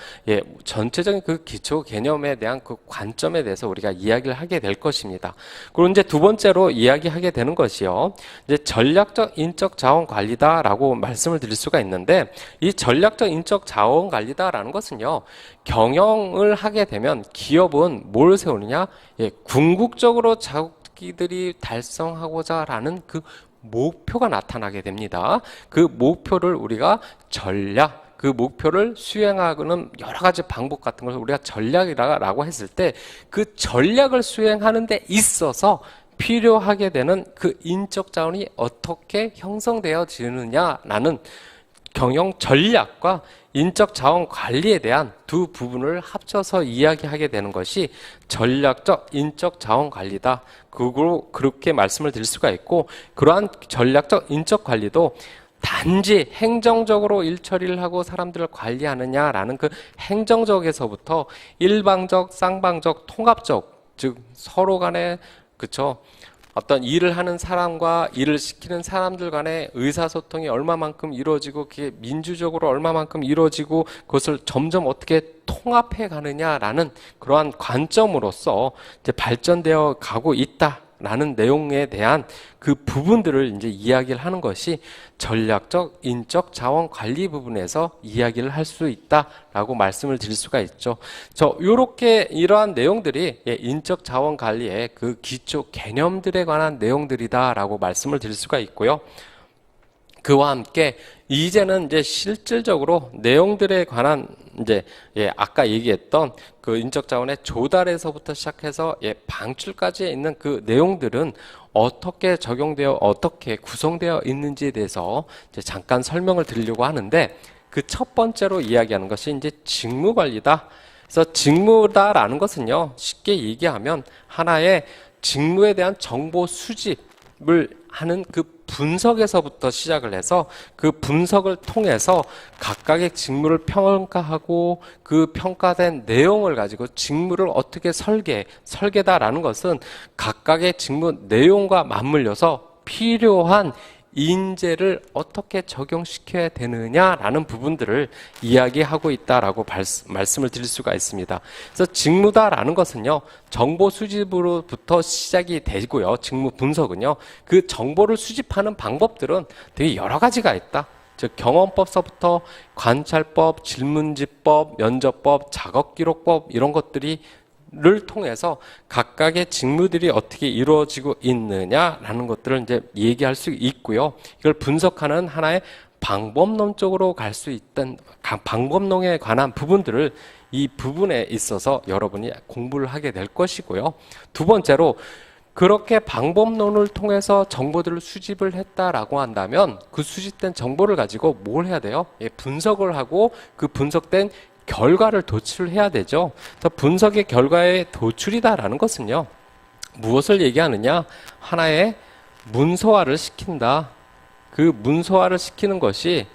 전체적인 그 기초 개념에 대한 그 관점에 대해서 우리가 이야기를 하게 될 것입니다. 그리고 이제 두 번째로 이야기하게 되는 것이요, 이제 전략적 인적 자원 관리다라고 말씀을 드릴 수가 있는데, 이 전략적 인적 자원 관리다라는 것은요, 경영을 하게 되면 기업은 뭘 세우느냐? 궁극적으로 자기들이 달성하고자 하는 그 목표가 나타나게 됩니다. 그 목표를 우리가 그 목표를 수행하는 여러 가지 방법 같은 것을 우리가 전략이라고 했을 때, 그 전략을 수행하는 데 있어서 필요하게 되는 그 인적 자원이 어떻게 형성되어지느냐라는 경영 전략과 인적 자원 관리에 대한 두 부분을 합쳐서 이야기하게 되는 것이 전략적 인적 자원 관리다. 그렇게 말씀을 드릴 수가 있고, 그러한 전략적 인적 관리도 단지 행정적으로 일처리를 하고 사람들을 관리하느냐라는 그 행정적에서부터 일방적, 쌍방적, 통합적, 즉 서로 간에 그쵸? 어떤 일을 하는 사람과 일을 시키는 사람들 간의 의사소통이 얼마만큼 이루어지고 그게 민주적으로 얼마만큼 이루어지고 그것을 점점 어떻게 통합해 가느냐라는 그러한 관점으로서 이제 발전되어 가고 있다라는 내용에 대한 그 부분들을 이제 이야기를 하는 것이 전략적, 인적 자원 관리 부분에서 이야기를 할 수 있다라고 말씀을 드릴 수가 있죠. 요렇게 이러한 내용들이 인적 자원 관리의 그 기초 개념들에 관한 내용들이다라고 말씀을 드릴 수가 있고요. 그와 함께 이제는 이제 실질적으로 내용들에 관한 이제 아까 얘기했던 그 인적 자원의 조달에서부터 시작해서 방출까지 있는 그 내용들은 어떻게 적용되어 어떻게 구성되어 있는지에 대해서 이제 잠깐 설명을 드리려고 하는데 그 첫 번째로 이야기하는 것이 이제 직무 관리다. 그래서 직무다라는 것은요, 쉽게 얘기하면 하나의 직무에 대한 정보 수집을 하는 그 분석에서부터 시작을 해서 그 분석을 통해서 각각의 직무를 평가하고 그 평가된 내용을 가지고 직무를 어떻게 설계다라는 것은 각각의 직무 내용과 맞물려서 필요한 인재를 어떻게 적용시켜야 되느냐라는 부분들을 이야기하고 있다라고 말씀을 드릴 수가 있습니다. 그래서 직무다라는 것은요, 정보 수집으로부터 시작이 되고요. 직무 분석은요, 그 정보를 수집하는 방법들은 되게 여러 가지가 있다. 즉 경험법서부터 관찰법, 질문지법, 면접법, 작업기록법 이런 것들이 를 통해서 각각의 직무들이 어떻게 이루어지고 있느냐라는 것들을 이제 얘기할 수 있고요. 이걸 분석하는 하나의 방법론적으로 갈 수 있던 방법론에 관한 부분들을 이 부분에 있어서 여러분이 공부를 하게 될 것이고요. 두 번째로 그렇게 방법론을 통해서 정보들을 수집을 했다라고 한다면 그 수집된 정보를 가지고 뭘 해야 돼요? 분석을 하고 그 분석된 결과를 도출해야 되죠. 그래서 분석의 결과의 도출이다라는 것은요, 무엇을 얘기하느냐? 하나의 문서화를 시킨다. 그 문서화를 시키는 것이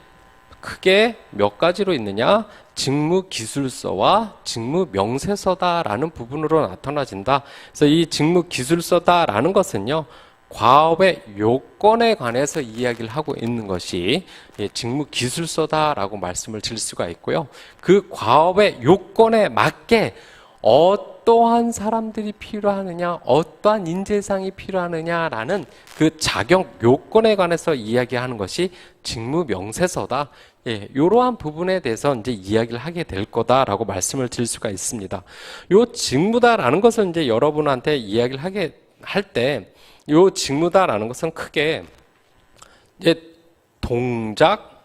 크게 몇 가지로 있느냐? 직무기술서와 직무명세서다라는 부분으로 나타나진다. 그래서 이 직무기술서다라는 것은요, 과업의 요건에 관해서 이야기를 하고 있는 것이 직무기술서다라고 말씀을 드릴 수가 있고요. 그 과업의 요건에 맞게 어떠한 사람들이 필요하느냐, 어떠한 인재상이 필요하느냐라는 그 자격 요건에 관해서 이야기하는 것이 직무명세서다. 이러한 부분에 대해서 이제 이야기를 하게 될 거다라고 말씀을 드릴 수가 있습니다. 요 직무다라는 것을 이제 여러분한테 이야기를 하게 할 때 요 직무다라는 것은 크게 이제 동작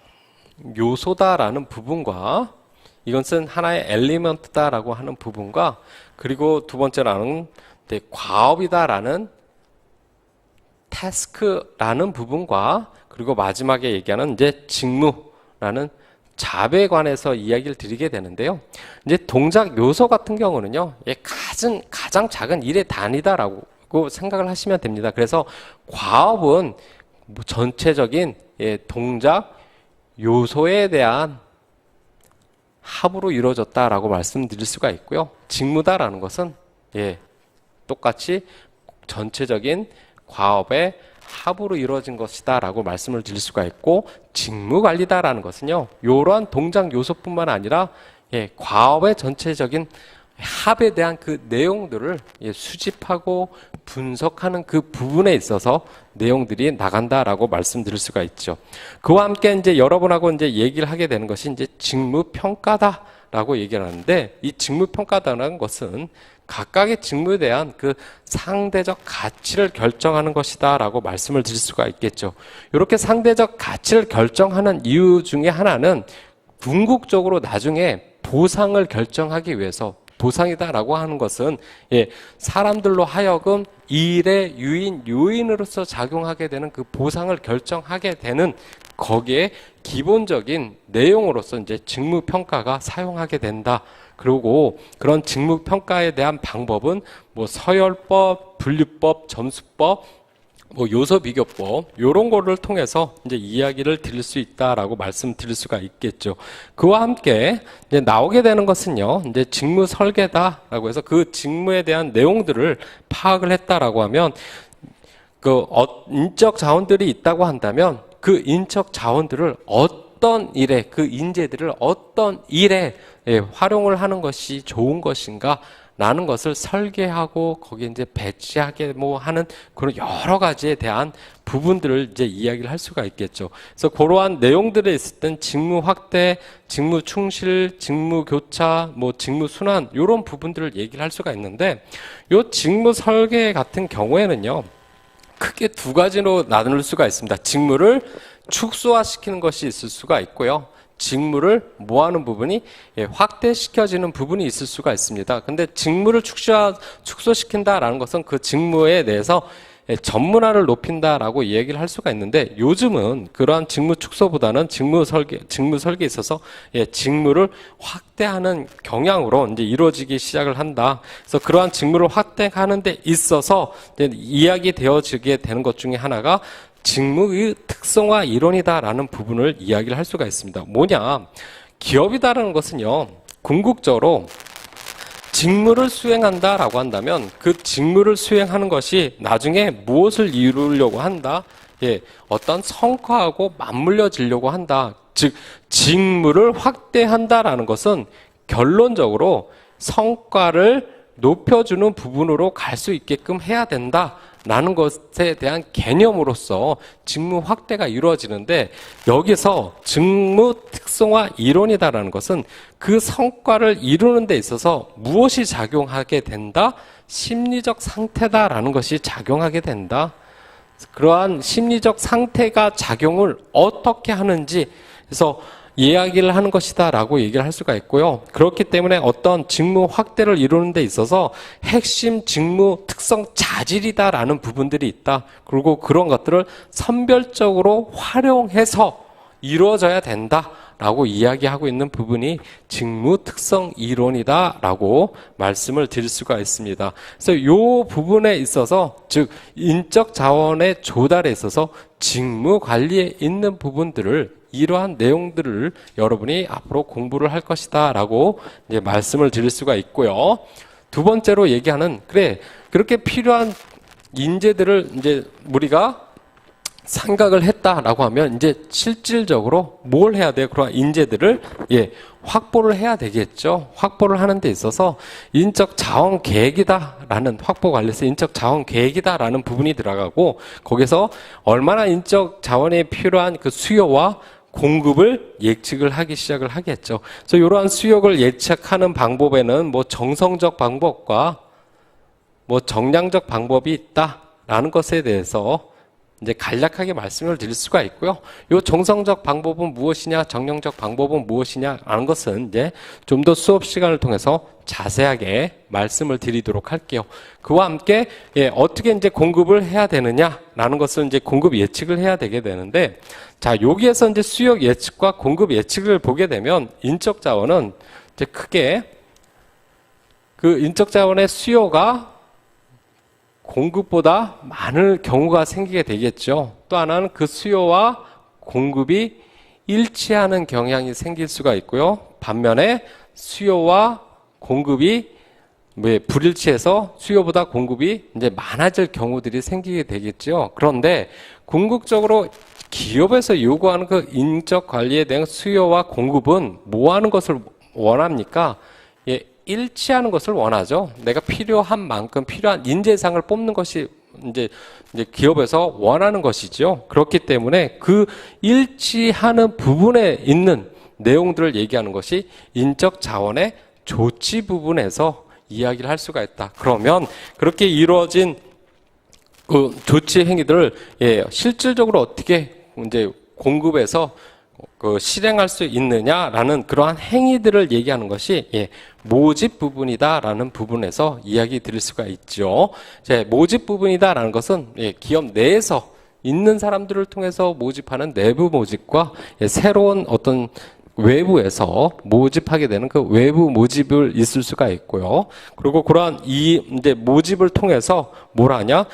요소다라는 부분과 이것은 하나의 엘리먼트다라고 하는 부분과 그리고 두 번째로는 과업이다라는 태스크라는 부분과 그리고 마지막에 얘기하는 이제 직무라는 잡에 관해서 이야기를 드리게 되는데요. 이제 동작 요소 같은 경우는요, 가장 작은 일의 단위다라고 생각을 하시면 됩니다. 그래서 과업은 전체적인 동작 요소에 대한 합으로 이루어졌다라고 말씀드릴 수가 있고요. 직무다라는 것은 똑같이 전체적인 과업의 합으로 이루어진 것이다라고 말씀을 드릴 수가 있고, 직무관리다라는 것은요, 이러한 동작 요소뿐만 아니라 과업의 전체적인 합에 대한 그 내용들을 수집하고 분석하는 그 부분에 있어서 내용들이 나간다라고 말씀드릴 수가 있죠. 그와 함께 이제 여러분하고 이제 얘기를 하게 되는 것이 이제 직무평가다라고 얘기를 하는데, 이 직무평가다라는 것은 각각의 직무에 대한 그 상대적 가치를 결정하는 것이다라고 말씀을 드릴 수가 있겠죠. 이렇게 상대적 가치를 결정하는 이유 중에 하나는 궁극적으로 나중에 보상을 결정하기 위해서, 보상이다라고 하는 것은 사람들로 하여금 일의 요인으로서 작용하게 되는 그 보상을 결정하게 되는 거기에 기본적인 내용으로서 이제 직무평가가 사용하게 된다. 그리고 그런 직무평가에 대한 방법은 뭐 서열법, 분류법, 점수법, 뭐 요소 비교법 요런 거를 통해서 이제 이야기를 드릴 수 있다라고 말씀드릴 수가 있겠죠. 그와 함께 이제 나오게 되는 것은요, 이제 직무 설계다라고 해서 그 직무에 대한 내용들을 파악을 했다라고 하면 인적 자원들이 있다고 한다면 그 인적 자원들을 어떤 일에, 그 인재들을 어떤 일에 활용을 하는 것이 좋은 것인가 라는 것을 설계하고 거기에 이제 배치하게 뭐 하는 그런 여러 가지에 대한 부분들을 이제 이야기를 할 수가 있겠죠. 그래서 그러한 내용들에 있을 땐 직무 확대, 직무 충실, 직무 교차, 뭐 직무 순환 이런 부분들을 얘기를 할 수가 있는데, 요 직무 설계 같은 경우에는요, 크게 두 가지로 나눌 수가 있습니다. 직무를 축소화시키는 것이 있을 수가 있고요. 직무를 모아는 부분이 확대시켜지는 부분이 있을 수가 있습니다. 근데 직무를 축소시킨다라는 것은 그 직무에 대해서 전문화를 높인다라고 이야기를 할 수가 있는데, 요즘은 그러한 직무 축소보다는 직무 설계에 있어서 직무를 확대하는 경향으로 이제 이루어지기 시작을 한다. 그래서 그러한 직무를 확대하는 데 있어서 이제 이야기되어지게 되는 것 중에 하나가 직무의 특성화 이론이다라는 부분을 이야기를 할 수가 있습니다. 뭐냐? 기업이다라는 것은요, 궁극적으로 직무를 수행한다라고 한다면 그 직무를 수행하는 것이 나중에 무엇을 이루려고 한다? 어떤 성과하고 맞물려지려고 한다. 즉, 직무를 확대한다라는 것은 결론적으로 성과를 높여주는 부분으로 갈 수 있게끔 해야 된다. 라는 것에 대한 개념으로서 직무 확대가 이루어지는데, 여기서 직무 특성화 이론이다라는 것은 그 성과를 이루는 데 있어서 무엇이 작용하게 된다? 심리적 상태다라는 것이 작용하게 된다. 그러한 심리적 상태가 작용을 어떻게 하는지, 그래서 이야기를 하는 것이다 라고 얘기를 할 수가 있고요. 그렇기 때문에 어떤 직무 확대를 이루는 데 있어서 핵심 직무 특성 자질이다 라는 부분들이 있다. 그리고 그런 것들을 선별적으로 활용해서 이루어져야 된다 라고 이야기하고 있는 부분이 직무 특성 이론이다 라고 말씀을 드릴 수가 있습니다. 그래서 이 부분에 있어서, 즉 인적 자원의 조달에 있어서 직무 관리에 있는 부분들을, 이러한 내용들을 여러분이 앞으로 공부를 할 것이다 라고 이제 말씀을 드릴 수가 있고요. 두 번째로 얘기하는, 그렇게 필요한 인재들을 이제 우리가 생각을 했다라고 하면 이제 실질적으로 뭘 해야 돼요? 그런 인재들을 확보를 해야 되겠죠. 확보를 하는 데 있어서 인적 자원 계획이다라는, 확보 관련해서 인적 자원 계획이다라는 부분이 들어가고, 거기서 얼마나 인적 자원에 필요한 그 수요와 공급을 예측을 하기 시작을 하겠죠. 그래서 이러한 수요를 예측하는 방법에는 뭐 정성적 방법과 뭐 정량적 방법이 있다라는 것에 대해서 이제 간략하게 말씀을 드릴 수가 있고요. 이 정성적 방법은 무엇이냐, 정량적 방법은 무엇이냐 하는 것은 이제 좀 더 수업 시간을 통해서 자세하게 말씀을 드리도록 할게요. 그와 함께 어떻게 이제 공급을 해야 되느냐라는 것은 이제 공급 예측을 해야 되게 되는데, 자, 여기에서 이제 수요 예측과 공급 예측을 보게 되면 인적 자원은 이제 크게 그 인적 자원의 수요가 공급보다 많을 경우가 생기게 되겠죠. 또 하나는 그 수요와 공급이 일치하는 경향이 생길 수가 있고요. 반면에 수요와 공급이 불일치해서 수요보다 공급이 이제 많아질 경우들이 생기게 되겠죠. 그런데 궁극적으로 기업에서 요구하는 그 인적 관리에 대한 수요와 공급은 뭐 하는 것을 원합니까? 일치하는 것을 원하죠. 내가 필요한 만큼 필요한 인재상을 뽑는 것이 이제 기업에서 원하는 것이죠. 그렇기 때문에 그 일치하는 부분에 있는 내용들을 얘기하는 것이 인적 자원의 조치 부분에서 이야기를 할 수가 있다. 그러면 그렇게 이루어진 그 조치 행위들을 실질적으로 어떻게 이제 공급해서 그 실행할 수 있느냐라는 그러한 행위들을 얘기하는 것이 모집 부분이다라는 부분에서 이야기 드릴 수가 있죠. 모집 부분이다라는 것은 기업 내에서 있는 사람들을 통해서 모집하는 내부 모집과 새로운 어떤 외부에서 모집하게 되는 그 외부 모집을 있을 수가 있고요. 그리고 그러한 이제 모집을 통해서 뭘 하냐?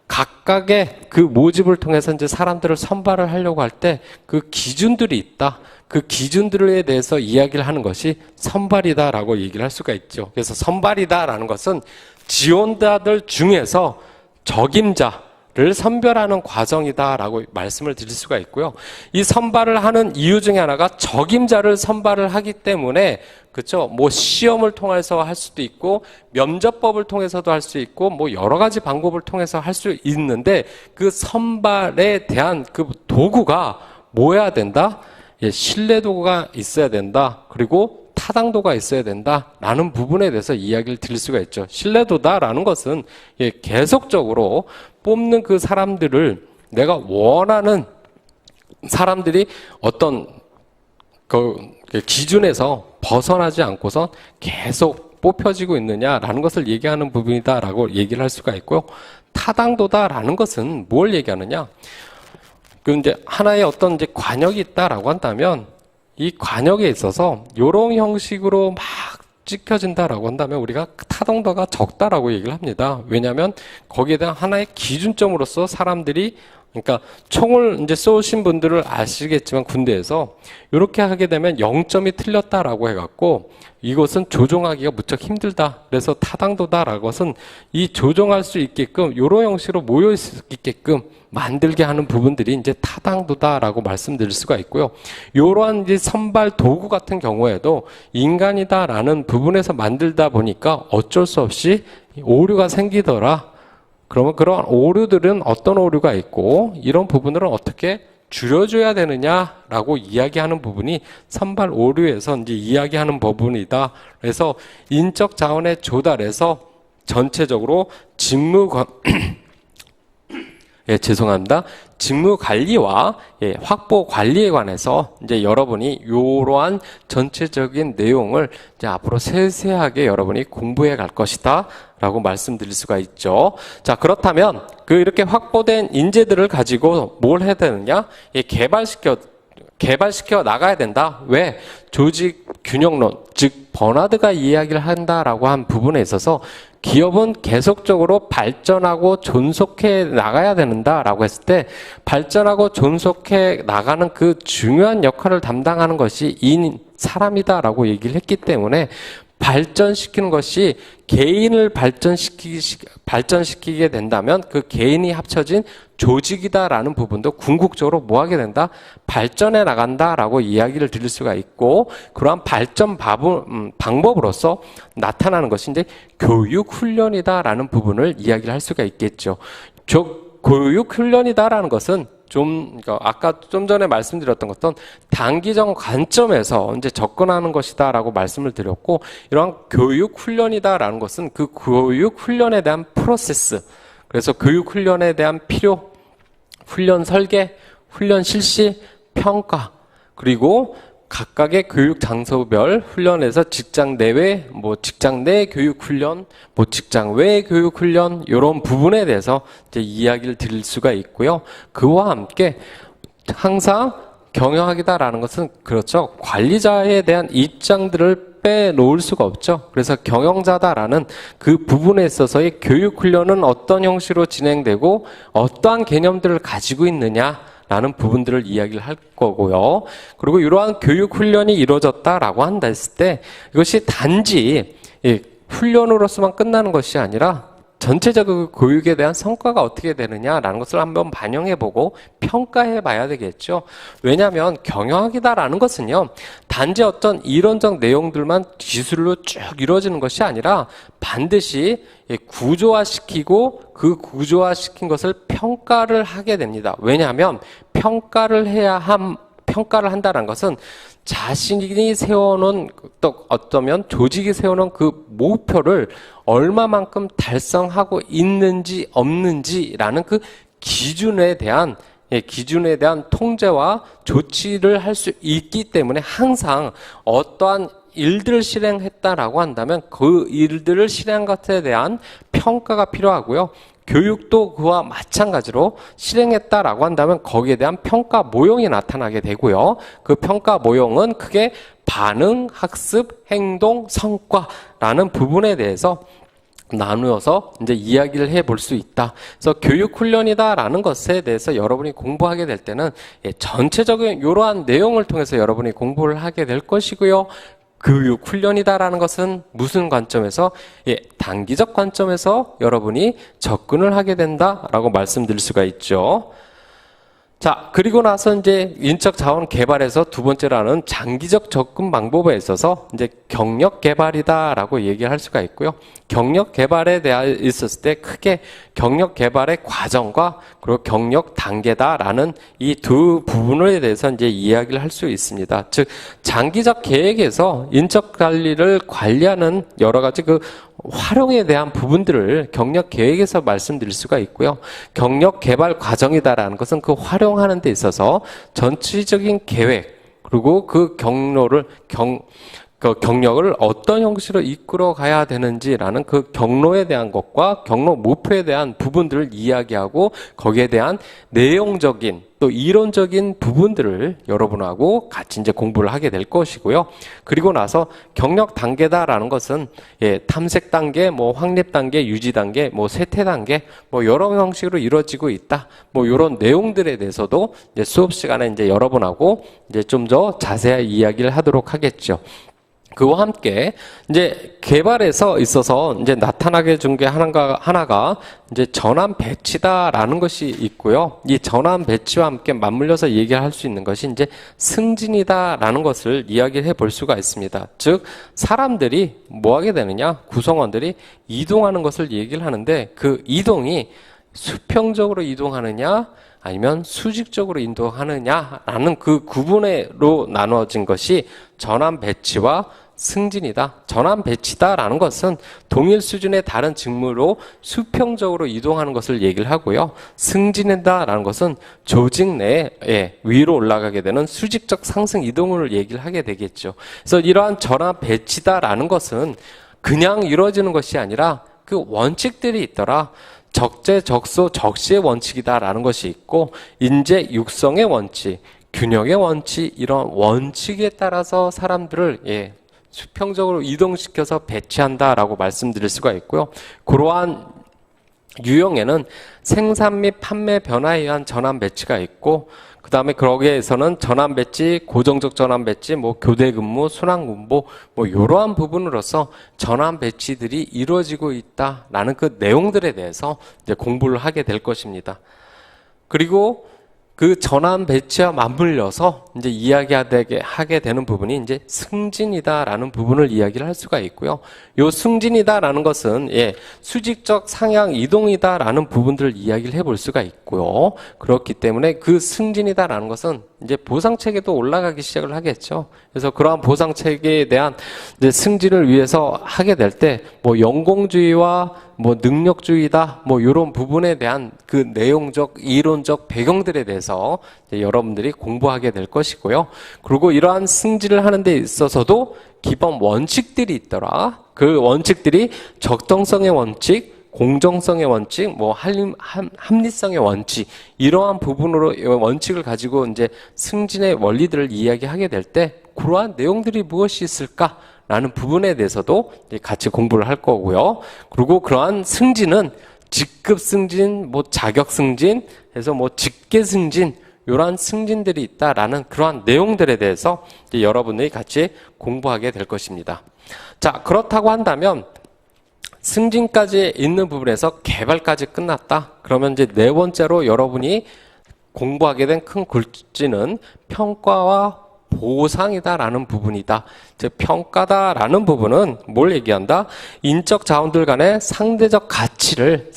각각의 그 모집을 통해서 이제 사람들을 선발을 하려고 할 때 그 기준들이 있다. 그 기준들에 대해서 이야기를 하는 것이 선발이다라고 얘기를 할 수가 있죠. 그래서 선발이다라는 것은 지원자들 중에서 적임자를 선별하는 과정이다라고 말씀을 드릴 수가 있고요. 이 선발을 하는 이유 중에 하나가 적임자를 선발을 하기 때문에 그렇죠. 뭐 시험을 통해서 할 수도 있고 면접법을 통해서도 할 수 있고 뭐 여러 가지 방법을 통해서 할 수 있는데 그 선발에 대한 그 도구가 뭐여야 된다? 예, 신뢰도가 있어야 된다. 그리고 타당도가 있어야 된다라는 부분에 대해서 이야기를 드릴 수가 있죠. 신뢰도다라는 것은 예, 계속적으로 뽑는 그 사람들을 내가 원하는 사람들이 어떤 그 기준에서 벗어나지 않고서 계속 뽑혀지고 있느냐라는 것을 얘기하는 부분이다라고 얘기를 할 수가 있고요. 타당도다라는 것은 뭘 얘기하느냐? 그 이제 하나의 어떤 이제 관역이 있다라고 한다면 이 관역에 있어서 이런 형식으로 막 찍혀진다라고 한다면 우리가 타당도가 적다라고 얘기를 합니다. 왜냐하면 거기에 대한 하나의 기준점으로서 사람들이 그러니까 총을 이제 쏘신 분들을 아시겠지만 군대에서 이렇게 하게 되면 0점이 틀렸다라고 해갖고 이것은 조종하기가 무척 힘들다. 그래서 타당도다라는 것은 이 조종할 수 있게끔 이런 형식으로 모여 있게끔 만들게 하는 부분들이 이제 타당도다라고 말씀드릴 수가 있고요. 이러한 이제 선발 도구 같은 경우에도 인간이다라는 부분에서 만들다 보니까 어쩔 수 없이 오류가 생기더라. 그러면 그런 오류들은 어떤 오류가 있고 이런 부분들은 어떻게 줄여줘야 되느냐라고 이야기하는 부분이 선발 오류에서 이제 이야기하는 부분이다. 그래서 인적 자원의 조달에서 전체적으로 죄송합니다. 직무 관리와 확보 관리에 관해서 이제 여러분이 이러한 전체적인 내용을 이제 앞으로 세세하게 여러분이 공부해 갈 것이다라고 말씀드릴 수가 있죠. 자, 그렇다면 그 이렇게 확보된 인재들을 가지고 뭘 해야 되느냐? 개발시켜 나가야 된다. 왜? 조직 균형론, 즉 버나드가 이야기를 한다라고 한 부분에 있어서 기업은 계속적으로 발전하고 존속해 나가야 된다라고 했을 때 발전하고 존속해 나가는 그 중요한 역할을 담당하는 것이 이 사람이다라고 얘기를 했기 때문에 발전시키는 것이 개인을 발전시키게 된다면 그 개인이 합쳐진 조직이다라는 부분도 궁극적으로 뭐 하게 된다? 발전해 나간다라고 이야기를 드릴 수가 있고 그러한 발전 방법으로서 나타나는 것이 이제 교육훈련이다라는 부분을 이야기를 할 수가 있겠죠. 교육훈련이다라는 것은 아까 좀 전에 말씀드렸던 것은 단기적 관점에서 이제 접근하는 것이다라고 말씀을 드렸고, 이러한 교육 훈련이다라는 것은 그 교육 훈련에 대한 프로세스, 그래서 교육 훈련에 대한 필요, 훈련 설계, 훈련 실시, 평가, 그리고 각각의 교육 장소별 훈련에서 직장 내외, 직장 내 교육 훈련, 직장 외 교육 훈련, 이런 부분에 대해서 이제 이야기를 드릴 수가 있고요. 그와 함께 항상 경영학이다라는 것은 그렇죠. 관리자에 대한 입장들을 빼놓을 수가 없죠. 그래서 경영자다라는 그 부분에 있어서의 교육 훈련은 어떤 형식으로 진행되고 어떠한 개념들을 가지고 있느냐, 라는 부분들을 이야기를 할 거고요. 그리고 이러한 교육 훈련이 이루어졌다라고 한다 했을 때 이것이 단지 훈련으로서만 끝나는 것이 아니라 전체적인 교육에 대한 성과가 어떻게 되느냐라는 것을 한번 반영해보고 평가해 봐야 되겠죠. 왜냐하면 경영학이다라는 것은요, 단지 어떤 이론적 내용들만 기술로 쭉 이루어지는 것이 아니라 반드시 구조화시키고 그 구조화시킨 것을 평가를 하게 됩니다. 왜냐하면 평가를 한다는 것은 자신이 세워놓은, 또 어쩌면 조직이 세워놓은 그 목표를 얼마만큼 달성하고 있는지 없는지라는 그 기준에 대한 통제와 조치를 할 수 있기 때문에 항상 어떠한 일들을 실행했다라고 한다면 그 일들을 실행한 것에 대한 평가가 필요하고요. 교육도 그와 마찬가지로 실행했다라고 한다면 거기에 대한 평가 모형이 나타나게 되고요. 그 평가 모형은 크게 반응, 학습, 행동, 성과라는 부분에 대해서 나누어서 이제 이야기를 해볼 수 있다. 그래서 교육 훈련이다라는 것에 대해서 여러분이 공부하게 될 때는 전체적인 이러한 내용을 통해서 여러분이 공부를 하게 될 것이고요. 교육 훈련이다라는 것은 무슨 관점에서? 단기적 관점에서 여러분이 접근을 하게 된다라고 말씀드릴 수가 있죠. 자, 그리고 나서 이제 인적 자원 개발에서 두 번째로는 장기적 접근 방법에 있어서 이제 경력 개발이다라고 얘기를 할 수가 있고요. 경력 개발에 대해 있었을 때 크게 경력 개발의 과정과 그리고 경력 단계다라는 이 두 부분에 대해서 이제 이야기를 할 수 있습니다. 즉, 장기적 계획에서 인적 관리를 관리하는 여러 가지 그 활용에 대한 부분들을 경력 계획에서 말씀드릴 수가 있고요. 경력 개발 과정이다라는 것은 그 활용하는 데 있어서 전체적인 계획, 그리고 그 경력을 어떤 형식으로 이끌어 가야 되는지라는 그 경로에 대한 것과 경로 목표에 대한 부분들을 이야기하고 거기에 대한 내용적인 또 이론적인 부분들을 여러분하고 같이 이제 공부를 하게 될 것이고요. 그리고 나서 경력 단계다라는 것은 탐색 단계, 뭐 확립 단계, 유지 단계, 뭐 쇠퇴 단계, 뭐 여러 형식으로 이루어지고 있다. 뭐 이런 내용들에 대해서도 이제 수업 시간에 이제 여러분하고 이제 좀 더 자세히 이야기를 하도록 하겠죠. 그와 함께 이제 개발에서 있어서 이제 나타나게 준 게 하나가 이제 전환 배치다라는 것이 있고요. 이 전환 배치와 함께 맞물려서 얘기할 수 있는 것이 이제 승진이다라는 것을 이야기해 볼 수가 있습니다. 즉, 사람들이 뭐 하게 되느냐? 구성원들이 이동하는 것을 얘기를 하는데 그 이동이 수평적으로 이동하느냐? 아니면 수직적으로 이동하느냐라는 그 구분으로 나누어진 것이 전환 배치와 승진이다. 전환 배치다라는 것은 동일 수준의 다른 직무로 수평적으로 이동하는 것을 얘기를 하고요. 승진이다라는 것은 조직 내에 위로 올라가게 되는 수직적 상승 이동을 얘기를 하게 되겠죠. 그래서 이러한 전환 배치다라는 것은 그냥 이루어지는 것이 아니라 그 원칙들이 있더라. 적재적소 적시의 원칙이다라는 것이 있고 인재 육성의 원칙, 균형의 원칙, 이런 원칙에 따라서 사람들을 수평적으로 이동시켜서 배치한다라고 말씀드릴 수가 있고요. 그러한 유형에는 생산 및 판매 변화에 의한 전환 배치가 있고 그 다음에 거기에서는 전환 배치, 고정적 전환 배치, 뭐 교대 근무, 순환 근무, 뭐 이러한 부분으로서 전환 배치들이 이루어지고 있다라는 그 내용들에 대해서 이제 공부를 하게 될 것입니다. 그리고 그 전환 배치와 맞물려서 이제 하게 되는 부분이 이제 승진이다라는 부분을 이야기를 할 수가 있고요. 요 승진이다라는 것은 수직적 상향 이동이다라는 부분들을 이야기를 해볼 수가 있고요. 그렇기 때문에 그 승진이다라는 것은 이제 보상 체계도 올라가기 시작을 하겠죠. 그래서 그러한 보상 체계에 대한 이제 승진을 위해서 하게 될 때 뭐 연공주의와 뭐 능력주의다 뭐 이런 부분에 대한 그 내용적 이론적 배경들에 대해서 이제 여러분들이 공부하게 될 것이고요. 그리고 이러한 승진을 하는 데 있어서도 기본 원칙들이 있더라. 그 원칙들이 적정성의 원칙, 공정성의 원칙, 뭐 합리성의 원칙, 이러한 부분으로 원칙을 가지고 이제 승진의 원리들을 이야기하게 될 때 그러한 내용들이 무엇이 있을까라는 부분에 대해서도 같이 공부를 할 거고요. 그리고 그러한 승진은 직급 승진, 뭐 자격 승진, 해서 뭐 직계 승진, 이러한 승진들이 있다라는 그러한 내용들에 대해서 이제 여러분들이 같이 공부하게 될 것입니다. 자, 그렇다고 한다면 승진까지 있는 부분에서 개발까지 끝났다. 그러면 이제 네 번째로 여러분이 공부하게 된 큰 골지는 평가와 보상이다라는 부분이다. 즉 평가다라는 부분은 뭘 얘기한다? 인적 자원들 간의 상대적 가치를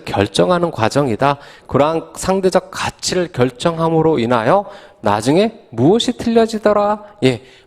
결정하는 과정이다. 그러한 상대적 가치를 결정함으로 인하여 나중에 무엇이 틀려지더라?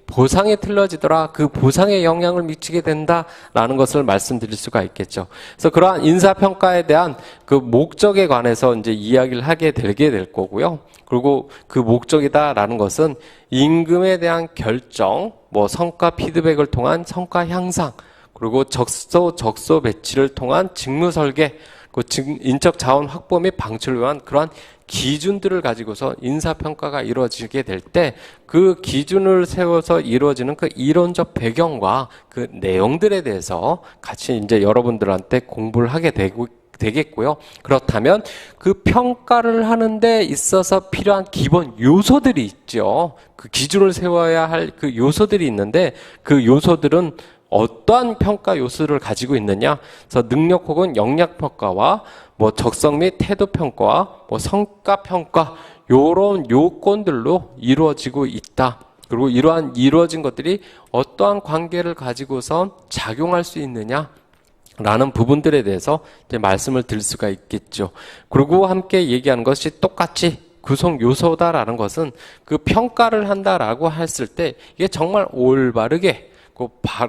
보상이 틀려지더라. 그 보상에 영향을 미치게 된다라는 것을 말씀드릴 수가 있겠죠. 그래서 그러한 인사평가에 대한 그 목적에 관해서 이제 이야기를 하게 되게 될 거고요. 그리고 그 목적이다라는 것은 임금에 대한 결정, 뭐 성과 피드백을 통한 성과 향상, 그리고 적소 배치를 통한 직무 설계, 그 인적 자원 확보 및 방출을 위한 그러한 기준들을 가지고서 인사평가가 이루어지게 될 때 그 기준을 세워서 이루어지는 그 이론적 배경과 그 내용들에 대해서 같이 이제 여러분들한테 공부를 하게 되겠고요. 그렇다면 그 평가를 하는 데 있어서 필요한 기본 요소들이 있죠. 그 기준을 세워야 할 그 요소들이 있는데 그 요소들은 어떠한 평가 요소를 가지고 있느냐? 그래서 능력 혹은 역량 평가와 뭐 적성 및 태도 평가와 뭐 성과 평가 요런 요건들로 이루어지고 있다. 그리고 이루어진 것들이 어떠한 관계를 가지고서 작용할 수 있느냐? 라는 부분들에 대해서 이제 말씀을 드릴 수가 있겠죠. 그리고 함께 얘기하는 것이 똑같이 구성 요소다라는 것은 그 평가를 한다라고 했을 때 이게 정말 올바르게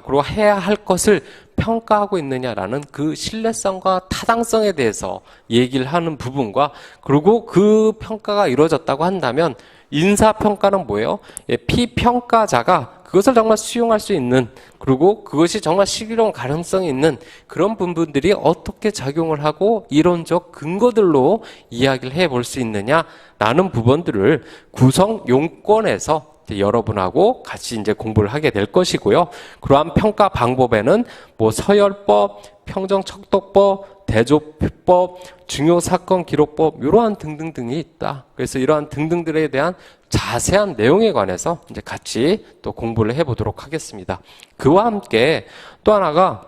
그리고 해야 할 것을 평가하고 있느냐라는 그 신뢰성과 타당성에 대해서 얘기를 하는 부분과 그리고 그 평가가 이루어졌다고 한다면 인사평가는 뭐예요? 피평가자가 그것을 정말 수용할 수 있는 그리고 그것이 정말 실현 가능성이 있는 그런 부분들이 어떻게 작용을 하고 이론적 근거들로 이야기를 해볼 수 있느냐라는 부분들을 구성 용건에서 여러분하고 같이 이제 공부를 하게 될 것이고요. 그러한 평가 방법에는 뭐 서열법, 평정척도법, 대조법, 중요사건기록법 이러한 등등등이 있다. 그래서 이러한 등등들에 대한 자세한 내용에 관해서 이제 같이 또 공부를 해보도록 하겠습니다. 그와 함께 또 하나가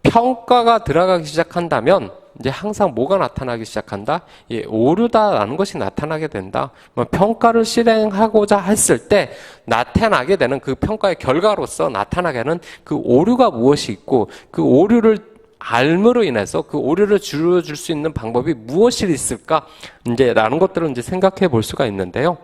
평가가 들어가기 시작한다면 이제 항상 뭐가 나타나기 시작한다? 오류다라는 것이 나타나게 된다. 평가를 실행하고자 했을 때 나타나게 되는 그 평가의 결과로서 나타나게 하는 그 오류가 무엇이 있고 그 오류를 알므로 인해서 그 오류를 줄여줄 수 있는 방법이 무엇이 있을까? 이제라는 것들을 이제 생각해 볼 수가 있는데요.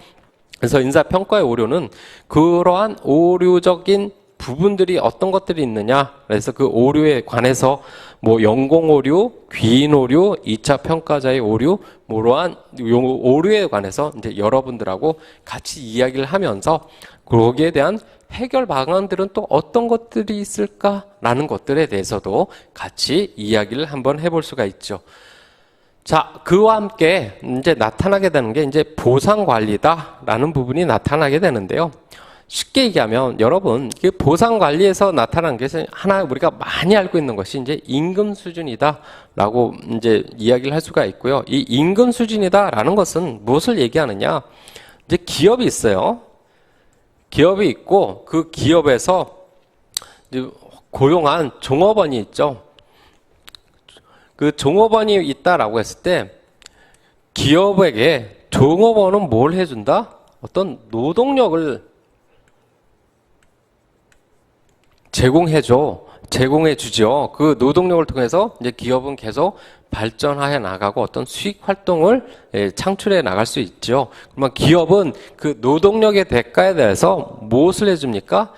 그래서 인사평가의 오류는 그러한 오류적인 부분들이 어떤 것들이 있느냐. 그래서 그 오류에 관해서 뭐 연공 오류, 귀인 오류, 2차 평가자의 오류, 뭐러한 오류에 관해서 이제 여러분들하고 같이 이야기를 하면서 거기에 대한 해결 방안들은 또 어떤 것들이 있을까라는 것들에 대해서도 같이 이야기를 한번 해볼 수가 있죠. 자, 그와 함께 이제 나타나게 되는 게 이제 보상 관리다라는 부분이 나타나게 되는데요. 쉽게 얘기하면 여러분 그 보상 관리에서 나타나는 것은 하나 우리가 많이 알고 있는 것이 이제 임금 수준이다라고 이제 이야기를 할 수가 있고요. 이 임금 수준이다라는 것은 무엇을 얘기하느냐? 이제 기업이 있어요. 기업이 있고 그 기업에서 이제 고용한 종업원이 있죠. 그 종업원이 있다라고 했을 때 기업에게 종업원은 뭘 해준다? 어떤 노동력을 제공해 주죠. 그 노동력을 통해서 이제 기업은 계속 발전해 나가고 어떤 수익 활동을 창출해 나갈 수 있죠. 그러면 기업은 그 노동력의 대가에 대해서 무엇을 해줍니까?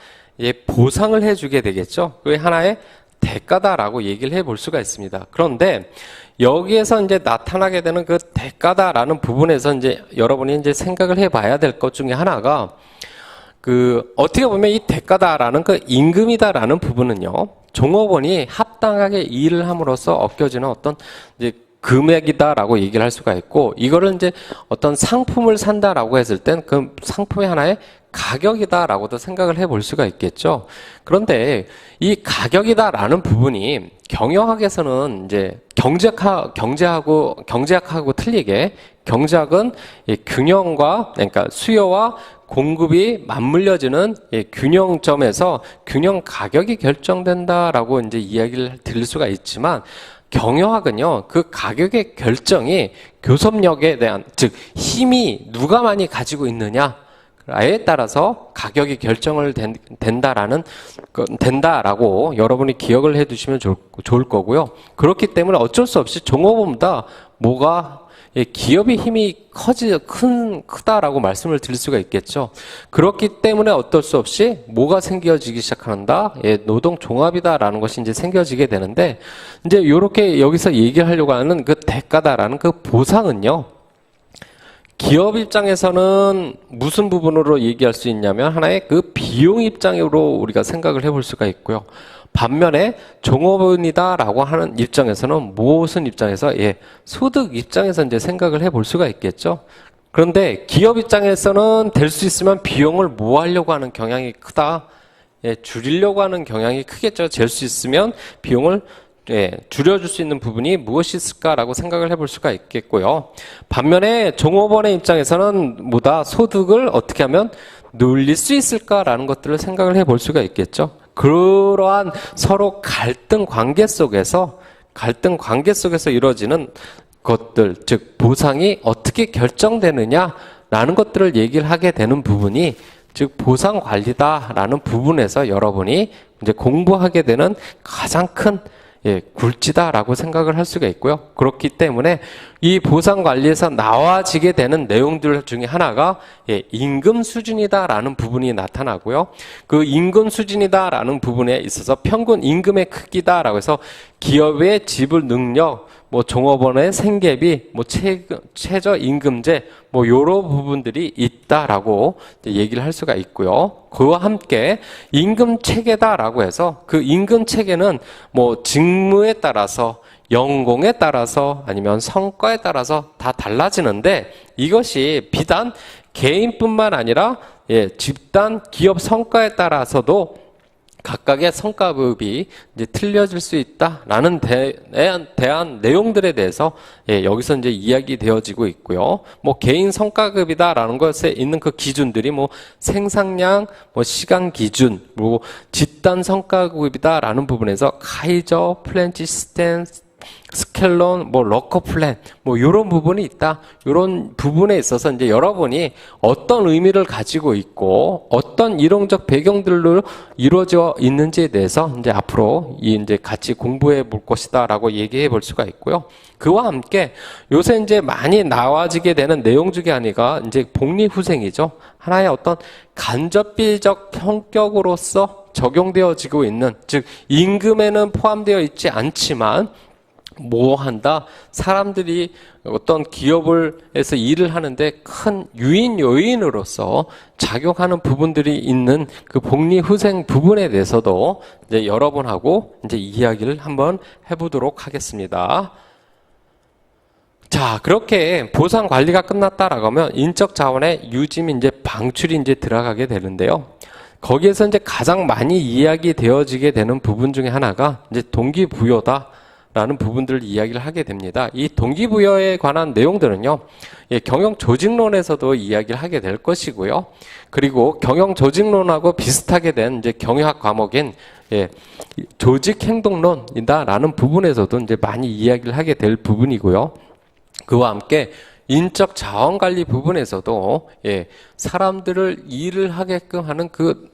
보상을 해주게 되겠죠. 그게 하나의 대가다라고 얘기를 해볼 수가 있습니다. 그런데 여기에서 이제 나타나게 되는 그 대가다라는 부분에서 이제 여러분이 이제 생각을 해봐야 될 것 중에 하나가 어떻게 보면 이 대가다라는 그 임금이다라는 부분은요, 종업원이 합당하게 일을 함으로써 얻겨지는 어떤 이제 금액이다라고 얘기를 할 수가 있고, 이거를 이제 어떤 상품을 산다라고 했을 땐 그 상품의 하나의 가격이다라고도 생각을 해볼 수가 있겠죠. 그런데 이 가격이다라는 부분이 경영학에서는 이제 경제학하고 틀리게 경제학은 이 균형과 그러니까 수요와 공급이 맞물려지는 균형점에서 균형 가격이 결정된다라고 이제 이야기를 드릴 수가 있지만 경영학은요, 그 가격의 결정이 교섭력에 대한, 즉, 힘이 누가 많이 가지고 있느냐에 따라서 가격이 결정을 된다라고 여러분이 기억을 해 두시면 좋을 거고요. 그렇기 때문에 어쩔 수 없이 종업원보다 기업의 힘이 크다라고 말씀을 드릴 수가 있겠죠. 그렇기 때문에 어쩔 수 없이 뭐가 생겨지기 시작한다? 노동 종합이다라는 것이 이제 생겨지게 되는데, 이제 요렇게 여기서 얘기하려고 하는 그 대가다라는 그 보상은요, 기업 입장에서는 무슨 부분으로 얘기할 수 있냐면 하나의 그 비용 입장으로 우리가 생각을 해볼 수가 있고요. 반면에 종업원이다라고 하는 입장에서는 무슨 입장에서 소득 입장에서 이제 생각을 해볼 수가 있겠죠. 그런데 기업 입장에서는 될 수 있으면 비용을 모으려고 하는 경향이 크다. 줄이려고 하는 경향이 크겠죠. 될 수 있으면 비용을 줄여줄 수 있는 부분이 무엇이 있을까라고 생각을 해볼 수가 있겠고요. 반면에 종업원의 입장에서는 뭐다 소득을 어떻게 하면 늘릴 수 있을까라는 것들을 생각을 해볼 수가 있겠죠. 그러한 서로 갈등 관계 속에서 이루어지는 것들, 즉 보상이 어떻게 결정되느냐라는 것들을 얘기를 하게 되는 부분이 즉 보상 관리다라는 부분에서 여러분이 이제 공부하게 되는 가장 큰 굴지다라고 생각을 할 수가 있고요. 그렇기 때문에 이 보상 관리에서 나와지게 되는 내용들 중에 하나가 임금 수준이다라는 부분이 나타나고요. 그 임금 수준이다라는 부분에 있어서 평균 임금의 크기다라고 해서 기업의 지불 능력, 뭐 종업원의 생계비, 뭐 최저 임금제, 뭐 요런 부분들이 있다라고 얘기를 할 수가 있고요. 그와 함께 임금 체계다라고 해서 그 임금 체계는 뭐 직무에 따라서 연공에 따라서 아니면 성과에 따라서 다 달라지는데 이것이 비단 개인뿐만 아니라 집단 기업 성과에 따라서도 각각의 성과급이 이제 틀려질 수 있다라는 대한 내용들에 대해서 여기서 이제 이야기되어지고 있고요. 뭐 개인 성과급이다라는 것에 있는 그 기준들이 뭐 생산량, 뭐 시간 기준, 뭐 집단 성과급이다라는 부분에서 카이저, 플랜치스텐, 스켈론, 뭐 러커 플랜, 뭐 이런 부분이 있다. 이런 부분에 있어서 이제 여러분이 어떤 의미를 가지고 있고 어떤 이론적 배경들로 이루어져 있는지에 대해서 이제 앞으로 이제 같이 공부해 볼 것이다라고 얘기해 볼 수가 있고요. 그와 함께 요새 이제 많이 나와지게 되는 내용 중에 하나가 이제 복리후생이죠. 하나의 어떤 간접비적 형격으로서 적용되어지고 있는, 즉 임금에는 포함되어 있지 않지만 뭐 한다? 사람들이 어떤 기업에서 일을 하는데 큰 유인 요인으로서 작용하는 부분들이 있는 그 복리후생 부분에 대해서도 이제 여러분하고 이제 이야기를 한번 해보도록 하겠습니다. 자, 그렇게 보상 관리가 끝났다라고 하면 인적 자원의 유지 및 이제 방출이 이제 들어가게 되는데요. 거기에서 이제 가장 많이 이야기되어지게 되는 부분 중에 하나가 이제 동기부여다. 라는 부분들을 이야기를 하게 됩니다. 이 동기부여에 관한 내용들은요, 경영조직론에서도 이야기를 하게 될 것이고요. 그리고 경영조직론하고 비슷하게 된 이제 경영학 과목인 조직행동론이다라는 부분에서도 이제 많이 이야기를 하게 될 부분이고요. 그와 함께 인적 자원 관리 부분에서도 사람들을 일을 하게끔 하는 그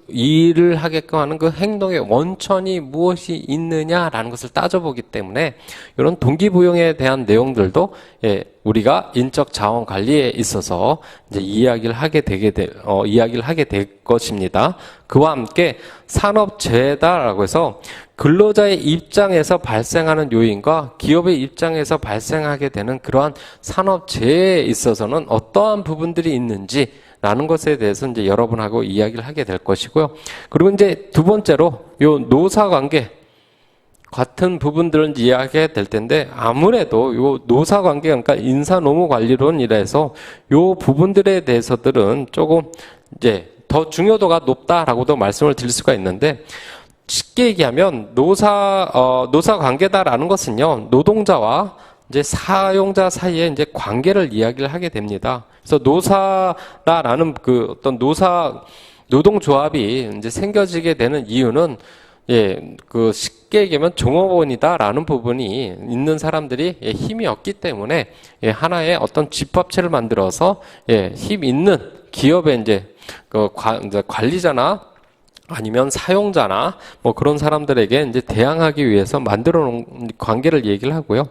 행동의 원천이 무엇이 있느냐라는 것을 따져보기 때문에 이런 동기부여에 대한 내용들도 우리가 인적 자원 관리에 있어서 이제 이야기를 하게 될 것입니다. 그와 함께 산업재해다라고 해서 근로자의 입장에서 발생하는 요인과 기업의 입장에서 발생하게 되는 그러한 산업재해에 있어서는 어떠한 부분들이 있는지 라는 것에 대해서 이제 여러분하고 이야기를 하게 될 것이고요. 그리고 이제 두 번째로 요 노사관계 같은 부분들은 이야기해야 될 텐데 아무래도 요 노사관계 그러니까 인사노무관리론이라서 요 부분들에 대해서들은 조금 이제 더 중요도가 높다라고도 말씀을 드릴 수가 있는데 쉽게 얘기하면 노사관계다라는 것은요 노동자와 이제 사용자 사이에 이제 관계를 이야기를 하게 됩니다. 그래서 노사라는 그 어떤 노동조합이 이제 생겨지게 되는 이유는 그 쉽게 얘기하면 종업원이다라는 부분이 있는 사람들이 힘이 없기 때문에 하나의 어떤 집합체를 만들어서 힘 있는 기업의 이제 관리자나 아니면 사용자나 뭐 그런 사람들에게 이제 대항하기 위해서 만들어 놓은 관계를 얘기를 하고요.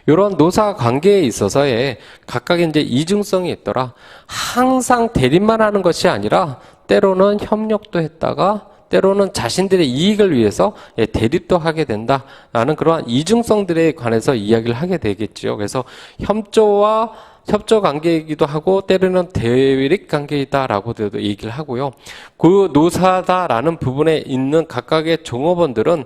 이런 노사 관계에 있어서의 각각의 이제 이중성이 있더라. 항상 대립만 하는 것이 아니라 때로는 협력도 했다가 때로는 자신들의 이익을 위해서 대립도 하게 된다라는 그러한 이중성들에 관해서 이야기를 하게 되겠죠. 그래서 협조와 협조 관계이기도 하고 때로는 대립 관계이다라고도 얘기를 하고요. 그 노사다라는 부분에 있는 각각의 종업원들은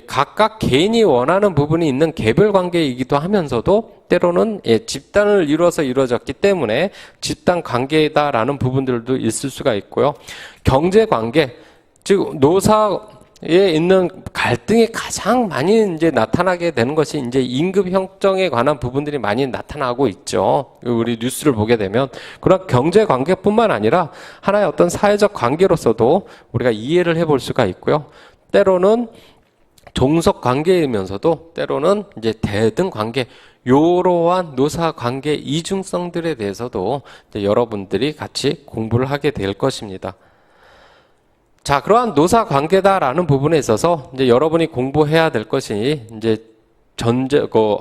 각각 개인이 원하는 부분이 있는 개별 관계이기도 하면서도 때로는 집단을 이루어서 이루어졌기 때문에 집단 관계다라는 부분들도 있을 수가 있고요. 경제 관계, 즉 노사에 있는 갈등이 가장 많이 이제 나타나게 되는 것이 이제 임금 형성에 관한 부분들이 많이 나타나고 있죠. 우리 뉴스를 보게 되면 그런 경제 관계뿐만 아니라 하나의 어떤 사회적 관계로서도 우리가 이해를 해볼 수가 있고요. 때로는 종속 관계이면서도 때로는 이제 대등 관계, 이러한 노사 관계 이중성들에 대해서도 이제 여러분들이 같이 공부를 하게 될 것입니다. 자, 그러한 노사 관계다라는 부분에 있어서 이제 여러분이 공부해야 될 것이 이제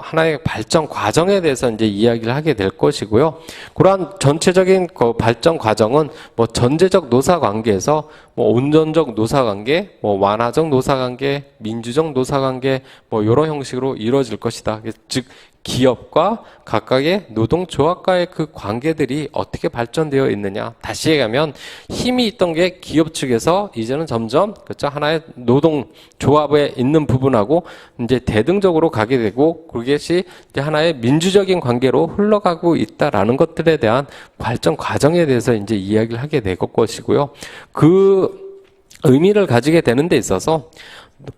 하나의 발전 과정에 대해서 이제 이야기를 하게 될 것이고요. 그러한 전체적인 발전 과정은 뭐 전제적 노사 관계에서 뭐 온전적 노사 관계, 뭐 완화적 노사 관계, 민주적 노사 관계, 뭐 이런 형식으로 이루어질 것이다. 즉, 기업과 각각의 노동조합과의 그 관계들이 어떻게 발전되어 있느냐. 다시 얘기하면 힘이 있던 게 기업 측에서 이제는 점점 그렇죠 하나의 노동조합에 있는 부분하고 이제 대등적으로 가게 되고 그것이 이제 하나의 민주적인 관계로 흘러가고 있다라는 것들에 대한 발전 과정에 대해서 이제 이야기를 하게 될 것이고요. 그 의미를 가지게 되는 데 있어서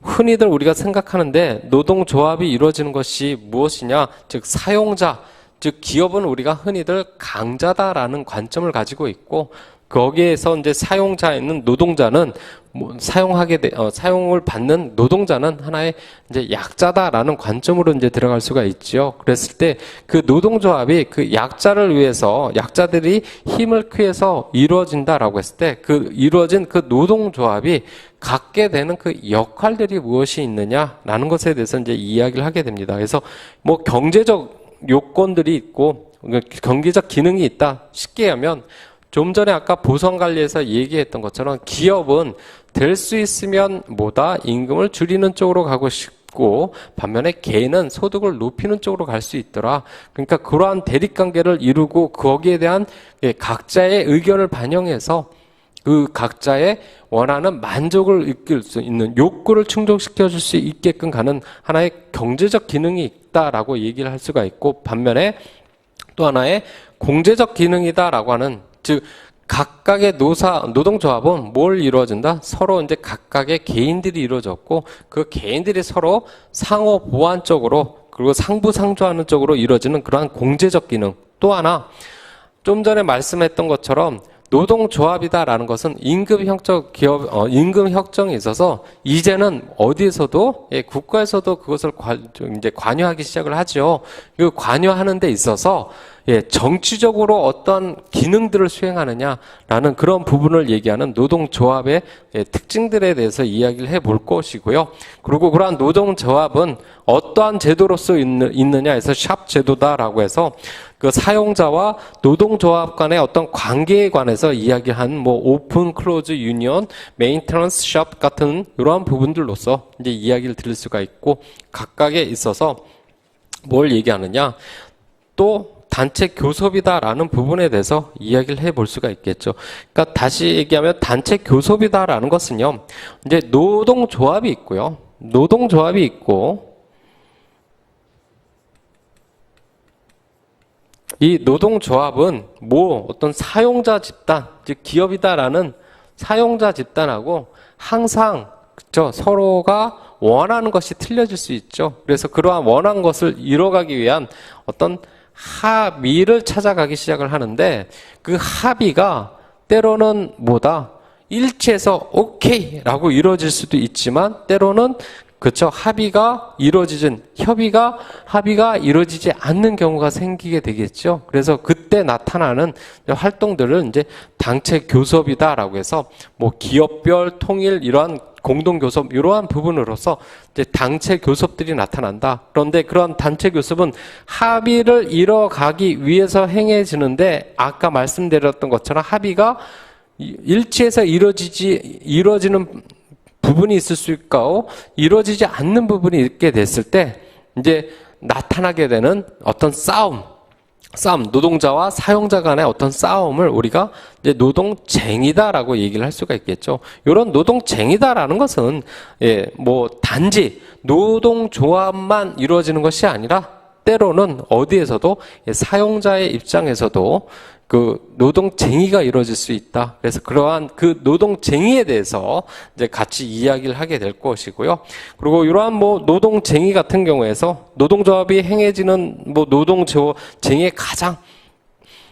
흔히들 우리가 생각하는데 노동조합이 이루어지는 것이 무엇이냐? 즉 사용자, 즉 기업은 우리가 흔히들 강자다라는 관점을 가지고 있고 거기에서 이제 사용자에 있는 노동자는 사용을 받는 노동자는 하나의 이제 약자다라는 관점으로 이제 들어갈 수가 있죠. 그랬을 때 그 노동조합이 그 약자를 위해서 약자들이 힘을 취해서 이루어진다라고 했을 때 그 이루어진 그 노동조합이 갖게 되는 그 역할들이 무엇이 있느냐라는 것에 대해서 이제 이야기를 하게 됩니다. 그래서 뭐 경제적 요건들이 있고 경제적 기능이 있다. 쉽게 하면 좀 전에 아까 보선관리에서 얘기했던 것처럼 기업은 될 수 있으면 뭐다? 임금을 줄이는 쪽으로 가고 싶고 반면에 개인은 소득을 높이는 쪽으로 갈 수 있더라. 그러니까 그러한 대립관계를 이루고 거기에 대한 각자의 의견을 반영해서 그 각자의 원하는 만족을 이끌 수 있는 욕구를 충족시켜 줄 수 있게끔 가는 하나의 경제적 기능이 있다라고 얘기를 할 수가 있고 반면에 또 하나의 공제적 기능이다라고 하는 즉 각각의 노동조합은 뭘 이루어진다? 서로 이제 각각의 개인들이 이루어졌고 그 개인들이 서로 상호 보완적으로 그리고 상부상조하는 쪽으로 이루어지는 그러한 공제적 기능. 또 하나 좀 전에 말씀했던 것처럼 노동조합이다라는 것은 임금 협정에 있어서 이제는 어디에서도 국가에서도 그것을 이제 관여하기 시작을 하죠. 그 관여하는 데 있어서 정치적으로 어떤 기능들을 수행하느냐라는 그런 부분을 얘기하는 노동조합의 특징들에 대해서 이야기를 해볼 것이고요. 그리고 그러한 노동조합은 어떠한 제도로서 있느냐 해서 샵 제도다라고 해서 그 사용자와 노동조합 간의 어떤 관계에 관해서 이야기한 뭐 오픈 클로즈 유니언, 메인테넌스 샵 같은 이러한 부분들로서 이제 이야기를 드릴 수가 있고 각각에 있어서 뭘 얘기하느냐 또 단체 교섭이다라는 부분에 대해서 이야기를 해볼 수가 있겠죠. 그러니까 다시 얘기하면 단체 교섭이다라는 것은요, 이제 노동조합이 있고요. 노동조합이 있고, 이 노동조합은 어떤 사용자 집단, 즉 기업이다라는 사용자 집단하고 항상 그렇죠. 서로가 원하는 것이 틀려질 수 있죠. 그래서 그러한 원하는 것을 이뤄가기 위한 어떤 합의를 찾아가기 시작을 하는데 그 합의가 때로는 일치해서 오케이라고 이루어질 수도 있지만 때로는 그렇죠. 합의가 이루어지지 않는 경우가 생기게 되겠죠. 그래서 그때 나타나는 활동들을 이제 당체 교섭이다라고 해서 뭐 기업별 통일 이러한 공동 교섭 이러한 부분으로서 이제 단체 교섭들이 나타난다. 그런데 그런 단체 교섭은 합의를 이뤄가기 위해서 행해지는데 아까 말씀드렸던 것처럼 합의가 일치해서 이루어지는 부분이 있을 수 있고 이루어지지 않는 부분이 있게 됐을 때 이제 나타나게 되는 어떤 싸움 싸움, 노동자와 사용자 간의 어떤 싸움을 우리가 이제 노동쟁이다라고 얘기를 할 수가 있겠죠. 이런 노동쟁이다라는 것은 뭐 단지 노동조합만 이루어지는 것이 아니라 때로는 어디에서도 사용자의 입장에서도 그 노동쟁의가 이루어질 수 있다. 그래서 그러한 그 노동쟁의에 대해서 이제 같이 이야기를 하게 될 것이고요. 그리고 이러한 뭐 노동쟁의 같은 경우에서 노동조합이 행해지는 뭐 노동쟁의의 가장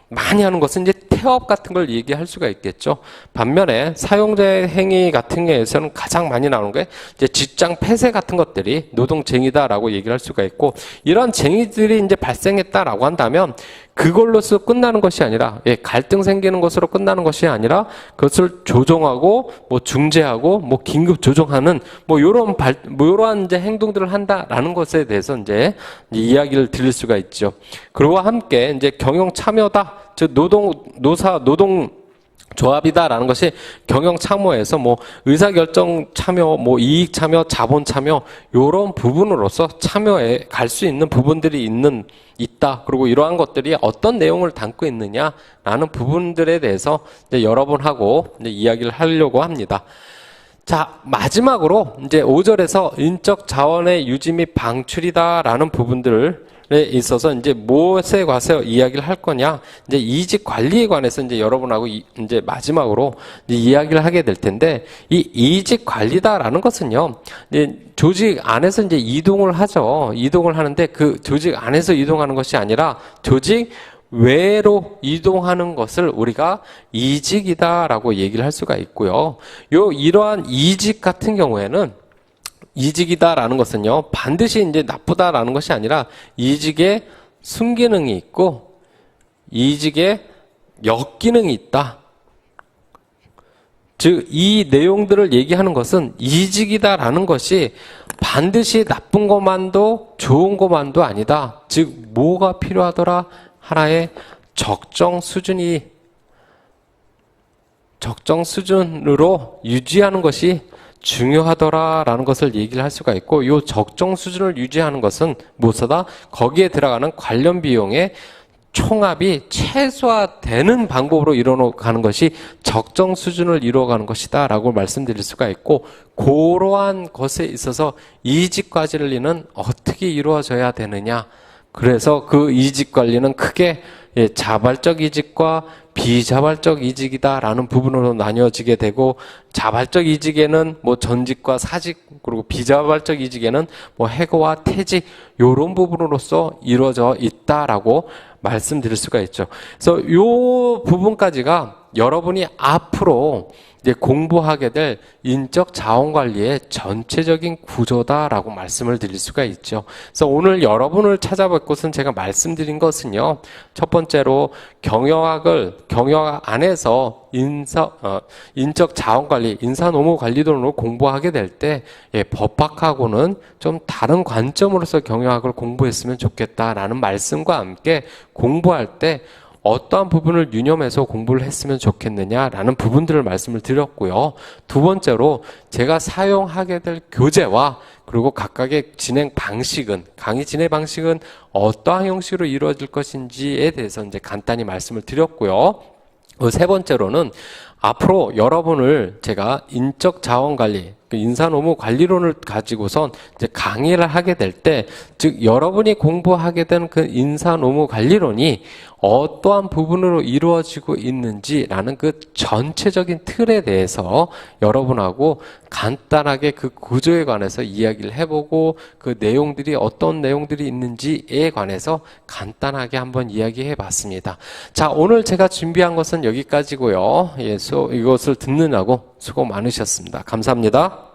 많이 하는 것은 이제 태업 같은 걸 얘기할 수가 있겠죠. 반면에 사용자의 행위 같은 경우에서는 가장 많이 나오는 게 이제 직장 폐쇄 같은 것들이 노동쟁의다라고 얘기를 할 수가 있고, 이런 쟁의들이 이제 발생했다라고 한다면 그걸로서 끝나는 것이 아니라 갈등 생기는 것으로 끝나는 것이 아니라 그것을 조정하고 뭐 중재하고 뭐 긴급 조정하는 뭐 요러한 이제 행동들을 한다라는 것에 대해서 이제 이야기를 드릴 수가 있죠. 그리고 함께 이제 경영 참여다, 즉 노동조합이다라는 것이 경영 참여에서 뭐 의사결정 참여, 뭐 이익 참여, 자본 참여 요런 부분으로서 참여에 갈 수 있는 부분들이 있다. 그리고 이러한 것들이 어떤 내용을 담고 있느냐라는 부분들에 대해서 이제 여러분하고 이제 이야기를 하려고 합니다. 자, 마지막으로 이제 5절에서 인적 자원의 유지 및 방출이다라는 부분들을 있어서 이제 무엇에 관해서 이야기를 할 거냐, 이제 이직 관리에 관해서 이제 여러분하고 이제 마지막으로 이제 이야기를 하게 될 텐데, 이 이직 관리다라는 것은요, 이제 조직 안에서 이제 이동을 하죠. 이동을 하는데 그 조직 안에서 이동하는 것이 아니라 조직 외로 이동하는 것을 우리가 이직이다라고 얘기를 할 수가 있고요. 이러한 이직 같은 경우에는 이직이다라는 것은요, 반드시 이제 나쁘다라는 것이 아니라 이직에 순기능이 있고 이직에 역기능이 있다. 즉, 이 내용들을 얘기하는 것은 이직이다라는 것이 반드시 나쁜 것만도 좋은 것만도 아니다. 즉, 뭐가 필요하더라? 하나의 적정 수준으로 유지하는 것이 중요하더라라는 것을 얘기를 할 수가 있고, 이 적정 수준을 유지하는 것은 무엇이다? 거기에 들어가는 관련 비용의 총합이 최소화되는 방법으로 이루어가는 것이 적정 수준을 이루어가는 것이다 라고 말씀드릴 수가 있고, 그러한 것에 있어서 이직 관리는 어떻게 이루어져야 되느냐, 그래서 그 이직 관리는 크게 자발적 이직과 비자발적 이직이다라는 부분으로 나뉘어지게 되고, 자발적 이직에는 뭐 전직과 사직, 그리고 비자발적 이직에는 뭐 해고와 퇴직, 이런 부분으로서 이루어져 있다라고 말씀드릴 수가 있죠. 그래서 이 부분까지가 여러분이 앞으로 이제 공부하게 될 인적 자원 관리의 전체적인 구조다라고 말씀을 드릴 수가 있죠. 그래서 오늘 여러분을 찾아볼 것은 제가 말씀드린 것은요, 첫 번째로 경영학 안에서 인적 자원 관리, 인사 노무 관리 등으로 공부하게 될 때 법학하고는 좀 다른 관점으로서 경영학을 공부했으면 좋겠다라는 말씀과 함께 공부할 때 어떠한 부분을 유념해서 공부를 했으면 좋겠느냐라는 부분들을 말씀을 드렸고요. 두 번째로 제가 사용하게 될 교재와 그리고 각각의 진행 방식은, 강의 진행 방식은 어떠한 형식으로 이루어질 것인지에 대해서 이제 간단히 말씀을 드렸고요. 세 번째로는 앞으로 여러분을 제가 인적 자원 관리, 인사 노무 관리론을 가지고선 이제 강의를 하게 될 때, 즉 여러분이 공부하게 된 그 인사 노무 관리론이 어떠한 부분으로 이루어지고 있는지라는 그 전체적인 틀에 대해서 여러분하고 간단하게 그 구조에 관해서 이야기를 해보고, 그 내용들이 어떤 내용들이 있는지에 관해서 간단하게 한번 이야기해 봤습니다. 자, 오늘 제가 준비한 것은 여기까지고요. 이것을 듣느라고 수고 많으셨습니다. 감사합니다.